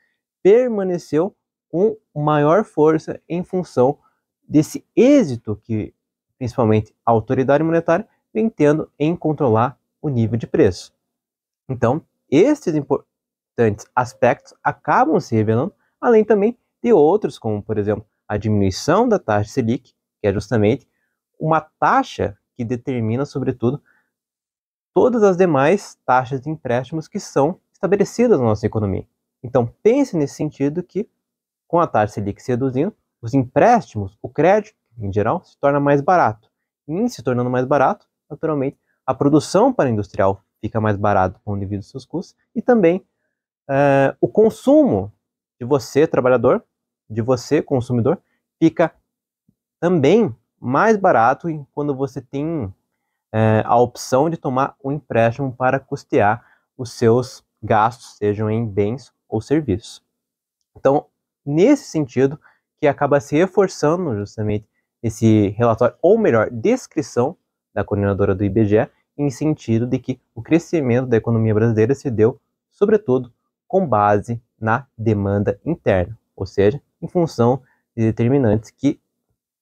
permaneceu com maior força em função desse êxito que, principalmente, a autoridade monetária vem tendo em controlar o nível de preço. Então, esses importantes aspectos acabam se revelando, além também de outros, como, por exemplo, a diminuição da taxa Selic, que é justamente uma taxa que determina, sobretudo, todas as demais taxas de empréstimos que são estabelecidas na nossa economia. Então, pense nesse sentido que, com a taxa Selic se reduzindo, os empréstimos, o crédito, em geral, se torna mais barato. E, em se tornando mais barato, naturalmente, a produção para industrial fica mais barata com devido aos seus custos e também o consumo de você, trabalhador, de você, consumidor, fica também mais barato quando você tem a opção de tomar um empréstimo para custear os seus gastos, sejam em bens ou serviços. Então, nesse sentido, que acaba se reforçando justamente esse relatório, ou melhor, descrição da coordenadora do IBGE, em sentido de que o crescimento da economia brasileira se deu, sobretudo, com base na demanda interna, ou seja, em função de determinantes que,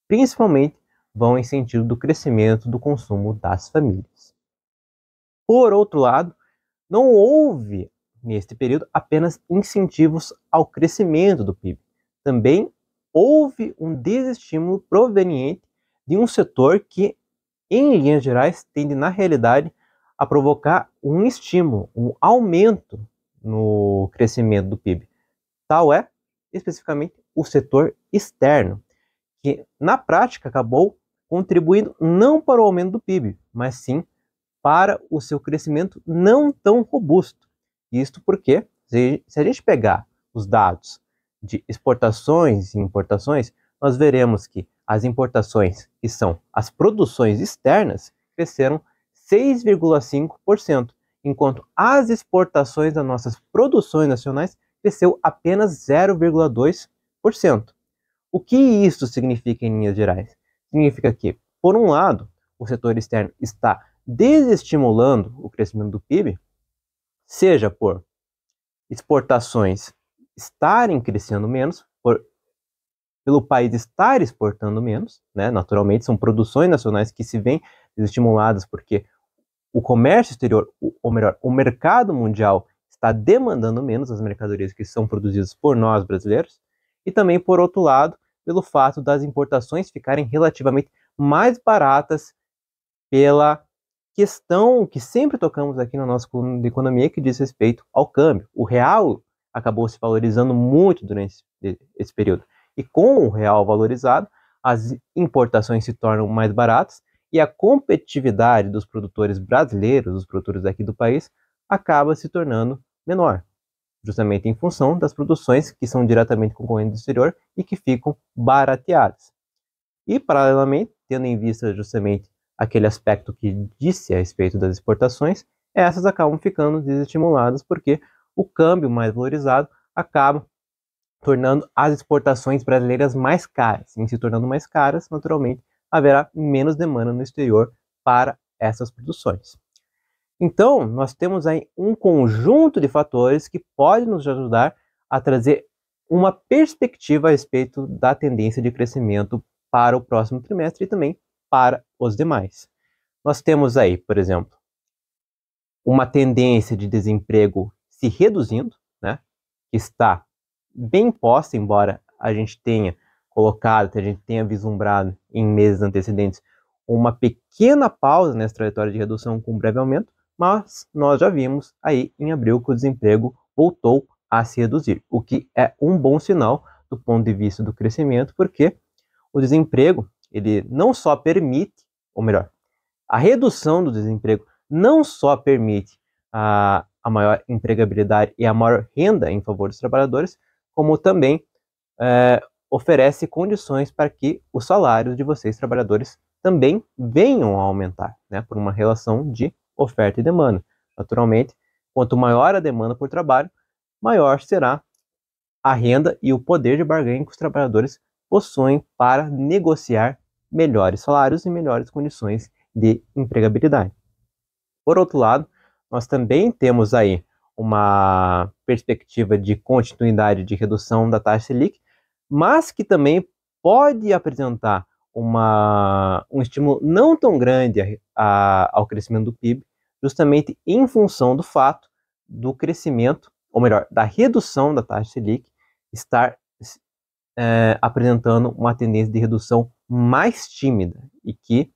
principalmente, vão em sentido do crescimento do consumo das famílias. Por outro lado, não houve, neste período, apenas incentivos ao crescimento do PIB. Também houve um desestímulo proveniente de um setor que, em linhas gerais, tende, na realidade, a provocar um estímulo, um aumento no crescimento do PIB. Tal é, especificamente, o setor externo, que, na prática, acabou contribuindo não para o aumento do PIB, mas sim para o seu crescimento não tão robusto. Isto porque, se a gente pegar os dados de exportações e importações, nós veremos que as importações, que são as produções externas, cresceram 6,5%, enquanto as exportações das nossas produções nacionais cresceu apenas 0,2%. O que isso significa em linhas gerais? Significa que, por um lado, o setor externo está desestimulando o crescimento do PIB, seja por exportações estarem crescendo menos, pelo país estar exportando menos, né? Naturalmente são produções nacionais que se veem desestimuladas porque o comércio exterior, ou melhor, o mercado mundial está demandando menos as mercadorias que são produzidas por nós brasileiros, e também, por outro lado, pelo fato das importações ficarem relativamente mais baratas pela questão que sempre tocamos aqui na nossa coluna de economia, que diz respeito ao câmbio. O real acabou se valorizando muito durante esse período. E com o real valorizado, as importações se tornam mais baratas e a competitividade dos produtores brasileiros, dos produtores aqui do país, acaba se tornando menor, justamente em função das produções que são diretamente concorrentes do exterior e que ficam barateadas. E, paralelamente, tendo em vista justamente aquele aspecto que disse a respeito das exportações, essas acabam ficando desestimuladas porque o câmbio mais valorizado acaba tornando as exportações brasileiras mais caras. Em se tornando mais caras, naturalmente, haverá menos demanda no exterior para essas produções. Então, nós temos aí um conjunto de fatores que pode nos ajudar a trazer uma perspectiva a respeito da tendência de crescimento para o próximo trimestre e também para os demais. Nós temos aí, por exemplo, uma tendência de desemprego se reduzindo, né, que está bem posta, embora a gente tenha colocado, a gente tenha vislumbrado em meses antecedentes uma pequena pausa nessa trajetória de redução com um breve aumento, mas nós já vimos aí em abril que o desemprego voltou a se reduzir, o que é um bom sinal do ponto de vista do crescimento, porque o desemprego, ele não só permite, ou melhor, a redução do desemprego não só permite a maior empregabilidade e a maior renda em favor dos trabalhadores, como também oferece condições para que os salários de vocês, trabalhadores, também venham a aumentar, né, por uma relação de oferta e demanda. Naturalmente, quanto maior a demanda por trabalho, maior será a renda e o poder de barganha que os trabalhadores possuem para negociar melhores salários e melhores condições de empregabilidade. Por outro lado, nós também temos aí uma perspectiva de continuidade de redução da taxa Selic, mas que também pode apresentar um estímulo não tão grande ao crescimento do PIB, justamente em função do fato do crescimento, ou melhor, da redução da taxa Selic estar apresentando uma tendência de redução mais tímida e que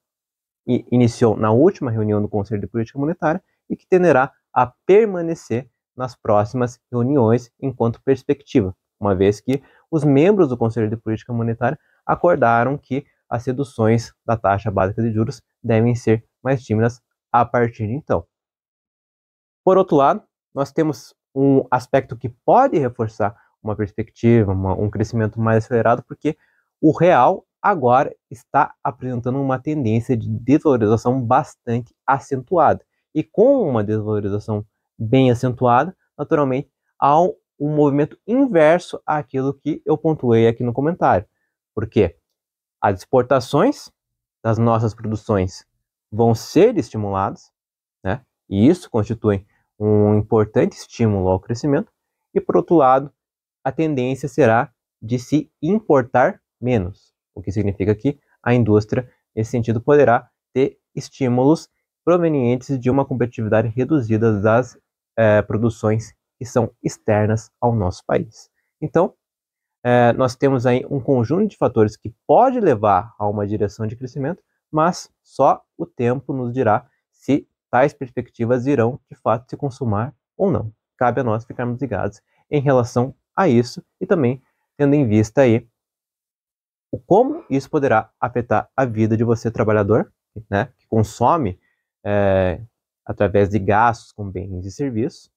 iniciou na última reunião do Conselho de Política Monetária e que tenderá a permanecer nas próximas reuniões enquanto perspectiva, uma vez que os membros do Conselho de Política Monetária acordaram que as reduções da taxa básica de juros devem ser mais tímidas a partir de então. Por outro lado, nós temos um aspecto que pode reforçar uma perspectiva, um crescimento mais acelerado, porque o real agora está apresentando uma tendência de desvalorização bastante acentuada. E com uma desvalorização bem acentuada, naturalmente, há um movimento inverso àquilo que eu pontuei aqui no comentário. Por quê? As exportações das nossas produções vão ser estimuladas, né? E isso constitui um importante estímulo ao crescimento. E, por outro lado, a tendência será de se importar menos, o que significa que a indústria, nesse sentido, poderá ter estímulos provenientes de uma competitividade reduzida das produções que são externas ao nosso país. Então, nós temos aí um conjunto de fatores que pode levar a uma direção de crescimento, mas só o tempo nos dirá se tais perspectivas irão, de fato, se consumar ou não. Cabe a nós ficarmos ligados em relação a isso e também tendo em vista aí como isso poderá afetar a vida de você, trabalhador, né, que consome através de gastos com bens e serviços,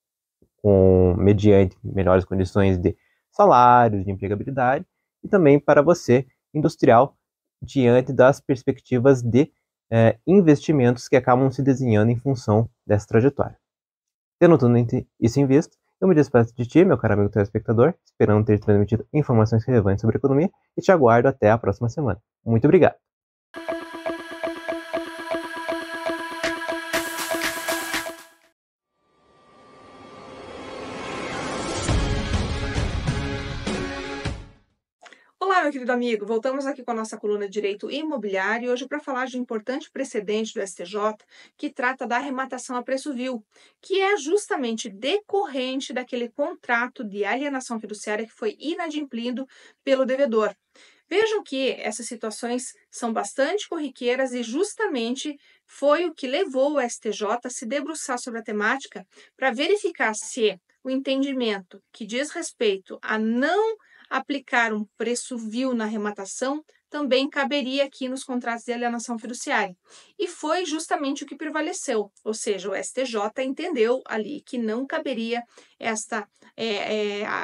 mediante melhores condições de salários, de empregabilidade, e também para você, industrial, diante das perspectivas de investimentos que acabam se desenhando em função dessa trajetória. Tendo tudo isso em vista, eu me despeço de ti, meu caro amigo telespectador, esperando ter transmitido informações relevantes sobre economia e te aguardo até a próxima semana. Muito obrigado! Olá, meu querido amigo. Voltamos aqui com a nossa coluna de Direito Imobiliário e hoje para falar de um importante precedente do STJ que trata da arrematação a preço vil, que é justamente decorrente daquele contrato de alienação fiduciária que foi inadimplido pelo devedor. Vejam que essas situações são bastante corriqueiras e justamente foi o que levou o STJ a se debruçar sobre a temática para verificar se o entendimento que diz respeito a não aplicar um preço vil na arrematação também caberia aqui nos contratos de alienação fiduciária. E foi justamente o que prevaleceu, ou seja, o STJ entendeu ali que não caberia esta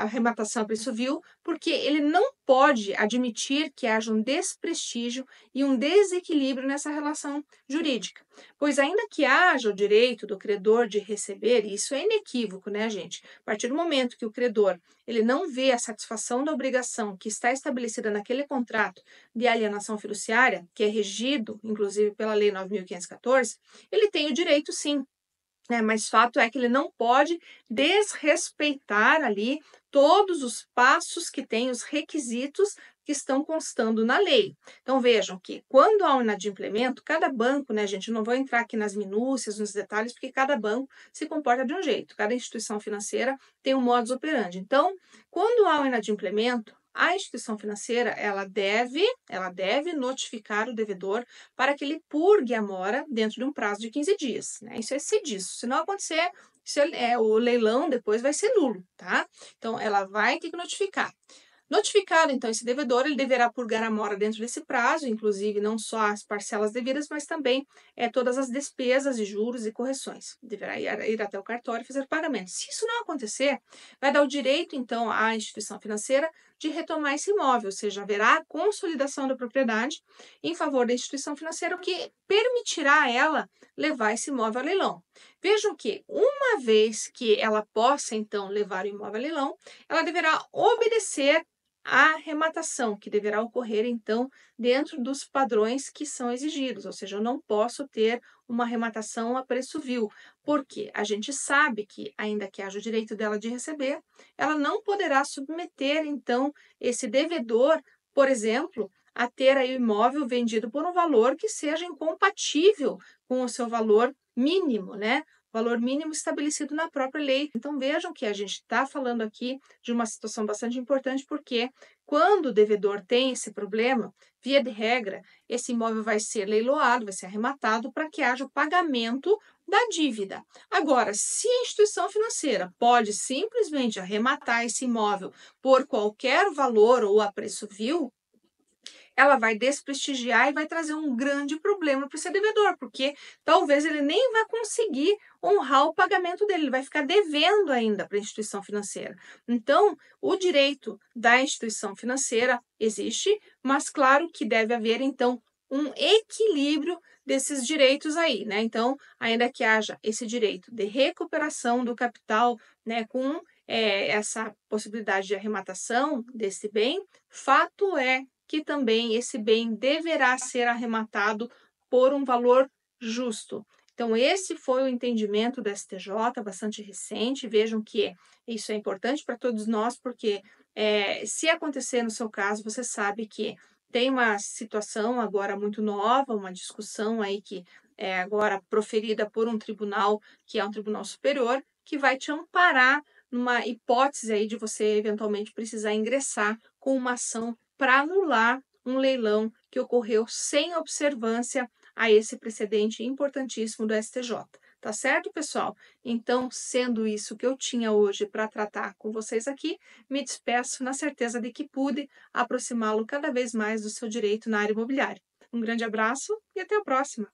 arrematação a preço vil, porque ele não pode admitir que haja um desprestígio e um desequilíbrio nessa relação jurídica. Pois ainda que haja o direito do credor de receber, e isso é inequívoco, né, gente? A partir do momento que o credor ele não vê a satisfação da obrigação que está estabelecida naquele contrato de alienação fiduciária, que é regido, inclusive, pela Lei 9.514, ele tem o direito, sim. Mas fato é que ele não pode desrespeitar ali todos os passos que têm os requisitos que estão constando na lei. Então vejam que quando há um inadimplemento, cada banco, né, gente, não vou entrar aqui nas minúcias, nos detalhes, porque cada banco se comporta de um jeito, cada instituição financeira tem um modus operandi. Então, quando há um inadimplemento, a instituição financeira ela deve notificar o devedor para que ele purgue a mora dentro de um prazo de 15 dias. Né? Isso é cediço. Se não acontecer, o leilão depois vai ser nulo. Tá? Então, ela vai ter que notificar. Notificado, então, esse devedor, ele deverá purgar a mora dentro desse prazo, inclusive não só as parcelas devidas, mas também todas as despesas de juros e correções. Deverá ir até o cartório e fazer o pagamento. Se isso não acontecer, vai dar o direito, então, à instituição financeira de retomar esse imóvel, ou seja, haverá a consolidação da propriedade em favor da instituição financeira, o que permitirá a ela levar esse imóvel a leilão. Vejam que, uma vez que ela possa, então, levar o imóvel a leilão, ela deverá obedecer a arrematação, que deverá ocorrer, então, dentro dos padrões que são exigidos, ou seja, eu não posso ter uma arrematação a preço vil, porque a gente sabe que, ainda que haja o direito dela de receber, ela não poderá submeter, então, esse devedor, por exemplo, a ter aí o imóvel vendido por um valor que seja incompatível com o seu valor mínimo, né? Valor mínimo estabelecido na própria lei. Então vejam que a gente está falando aqui de uma situação bastante importante, porque quando o devedor tem esse problema, via de regra, esse imóvel vai ser leiloado, vai ser arrematado para que haja o pagamento da dívida. Agora, se a instituição financeira pode simplesmente arrematar esse imóvel por qualquer valor ou a preço vil, ela vai desprestigiar e vai trazer um grande problema para esse devedor, porque talvez ele nem vai conseguir honrar o pagamento dele, ele vai ficar devendo ainda para a instituição financeira. Então, o direito da instituição financeira existe, mas claro que deve haver, então, um equilíbrio desses direitos aí, né? Então, ainda que haja esse direito de recuperação do capital, né, com essa possibilidade de arrematação desse bem, fato é que também esse bem deverá ser arrematado por um valor justo. Então, esse foi o entendimento do STJ, bastante recente. Vejam que isso é importante para todos nós, porque se acontecer no seu caso, você sabe que tem uma situação agora muito nova, uma discussão aí que é agora proferida por um tribunal, que é um tribunal superior, que vai te amparar numa hipótese aí de você eventualmente precisar ingressar com uma ação para anular um leilão que ocorreu sem observância a esse precedente importantíssimo do STJ. Tá certo, pessoal? Então, sendo isso que eu tinha hoje para tratar com vocês aqui, me despeço na certeza de que pude aproximá-lo cada vez mais do seu direito na área imobiliária. Um grande abraço e até a próxima!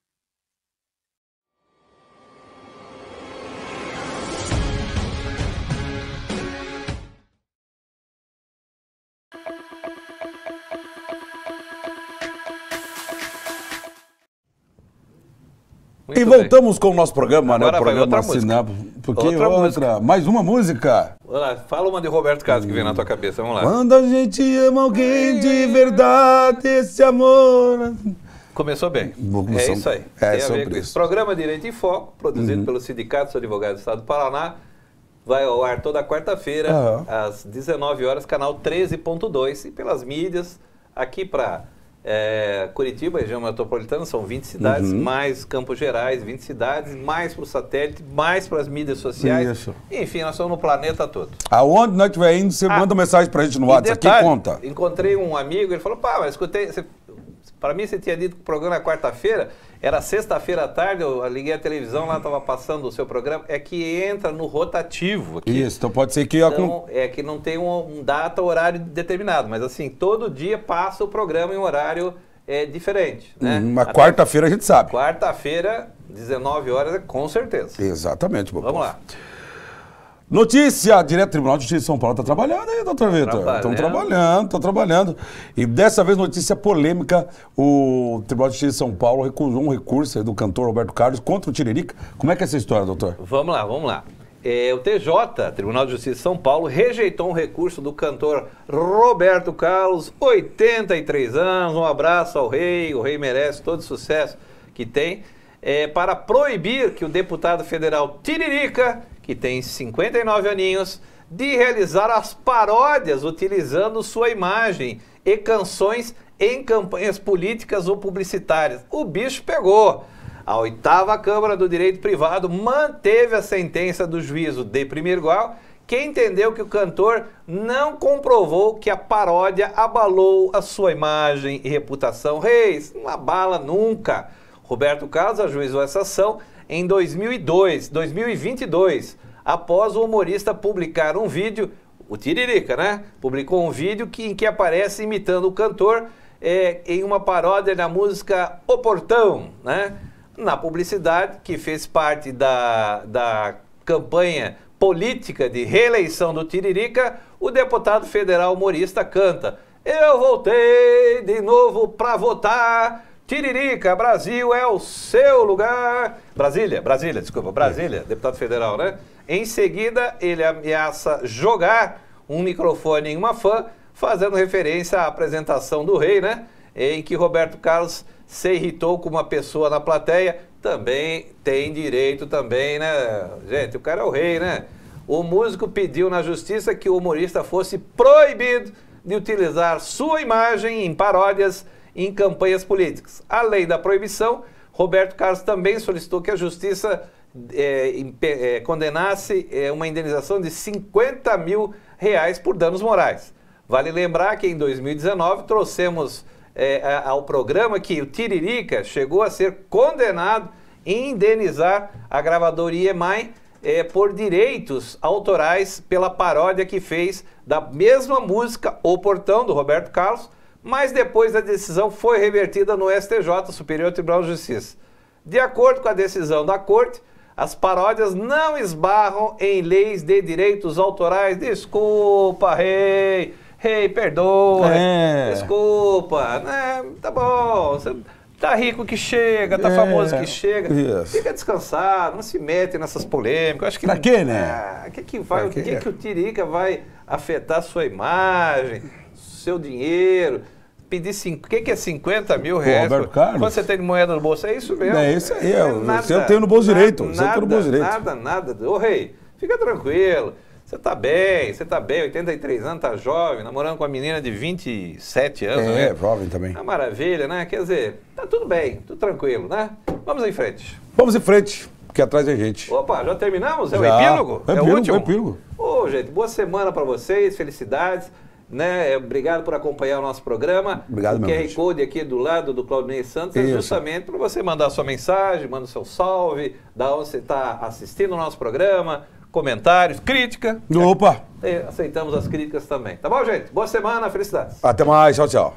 E voltamos com o nosso programa, agora, né? O programa assinado. Porque outra. Mais uma música. Fala uma de Roberto Carlos que vem na tua cabeça, vamos lá. Quando a gente ama alguém de verdade, esse amor... Começou bem. É isso aí. Tem a ver com isso. Programa Direito em Foco, produzido pelo Sindicato dos Advogados do Estado do Paraná, vai ao ar toda quarta-feira, às 19 horas, canal 13.2, e pelas mídias, aqui para Curitiba, região metropolitana, são 20 cidades, mais Campos Gerais, 20 cidades, mais para o satélite, mais para as mídias sociais. Isso. Enfim, nós estamos no planeta todo. Aonde nós estiver indo, você manda mensagem para a gente no WhatsApp, aqui conta. Encontrei um amigo, ele falou, pá, mas escutei... Para mim, você tinha dito que o programa era quarta-feira, era sexta-feira à tarde, eu liguei a televisão, lá estava passando o seu programa, é que entra no rotativo aqui. Isso, então pode ser que... Então, é que não tem um data, horário determinado, mas assim, todo dia passa o programa em um horário diferente, né? Uma quarta-feira a gente sabe. Quarta-feira, 19 horas, com certeza. Exatamente, Popó. Vamos lá. Notícia, direto do Tribunal de Justiça de São Paulo. Está trabalhando aí, doutor Vitor? Estão trabalhando. E dessa vez, notícia polêmica, o Tribunal de Justiça de São Paulo recusou um recurso do cantor Roberto Carlos contra o Tiririca. Como é que é essa história, doutor? Vamos lá. O TJ, Tribunal de Justiça de São Paulo, rejeitou um recurso do cantor Roberto Carlos, 83 anos, um abraço ao rei, o rei merece todo o sucesso que tem, para proibir que o deputado federal Tiririca, que tem 59 aninhos, de realizar as paródias utilizando sua imagem e canções em campanhas políticas ou publicitárias. O bicho pegou. A 8ª Câmara do Direito Privado manteve a sentença do juízo de primeiro grau, que entendeu que o cantor não comprovou que a paródia abalou a sua imagem e reputação. Reis, não abala nunca. Roberto Carlos ajuizou essa ação em 2022, após o humorista publicar um vídeo, o Tiririca, né? Publicou um vídeo em que aparece imitando o cantor em uma paródia da música O Portão, né? Na publicidade, que fez parte da campanha política de reeleição do Tiririca, o deputado federal humorista canta: "Eu voltei de novo para votar, Tiririca, Brasil é o seu lugar." Brasília, deputado federal, né? Em seguida, ele ameaça jogar um microfone em uma fã, fazendo referência à apresentação do rei, né? Em que Roberto Carlos se irritou com uma pessoa na plateia. Também tem direito também, né? Gente, o cara é o rei, né? O músico pediu na justiça que o humorista fosse proibido de utilizar sua imagem em paródias em campanhas políticas. Além da proibição, Roberto Carlos também solicitou que a justiça condenasse uma indenização de R$50 mil por danos morais. Vale lembrar que em 2019 trouxemos ao programa que o Tiririca chegou a ser condenado em indenizar a gravadora EMI por direitos autorais pela paródia que fez da mesma música O Portão, do Roberto Carlos, mas depois a decisão foi revertida no STJ, Superior Tribunal de Justiça. De acordo com a decisão da Corte, as paródias não esbarram em leis de direitos autorais. Desculpa, rei. Rei, perdoa. Desculpa. Tá bom. Você tá rico que chega, tá famoso que chega. Fica descansado, não se mete nessas polêmicas. Acho que pra quê, né? O que o Tiririca vai afetar a sua imagem, seu dinheiro? Pedir o que é R$50 mil? Roberto Carlos? Quando você tem de moeda no bolso, é isso mesmo. É isso aí, você tem no bolso direito. Nada. Ô rei, fica tranquilo. Você tá bem, 83 anos, tá jovem, namorando com uma menina de 27 anos. Né? Jovem também. Uma maravilha, né? Quer dizer, tá tudo bem, tudo tranquilo, né? Vamos em frente. Vamos em frente, porque atrás é gente. Opa, já terminamos? É o epílogo? É o último? É o epílogo. Ô, gente, boa semana pra vocês, felicidades. Né? Obrigado por acompanhar o nosso programa. Obrigado, o QR Code aqui do lado do Claudinei Santos é justamente para você mandar sua mensagem, manda o seu salve, da onde você está assistindo o nosso programa, comentários, crítica. Opa! Aceitamos as críticas também. Tá bom, gente? Boa semana, felicidades. Até mais, tchau, tchau.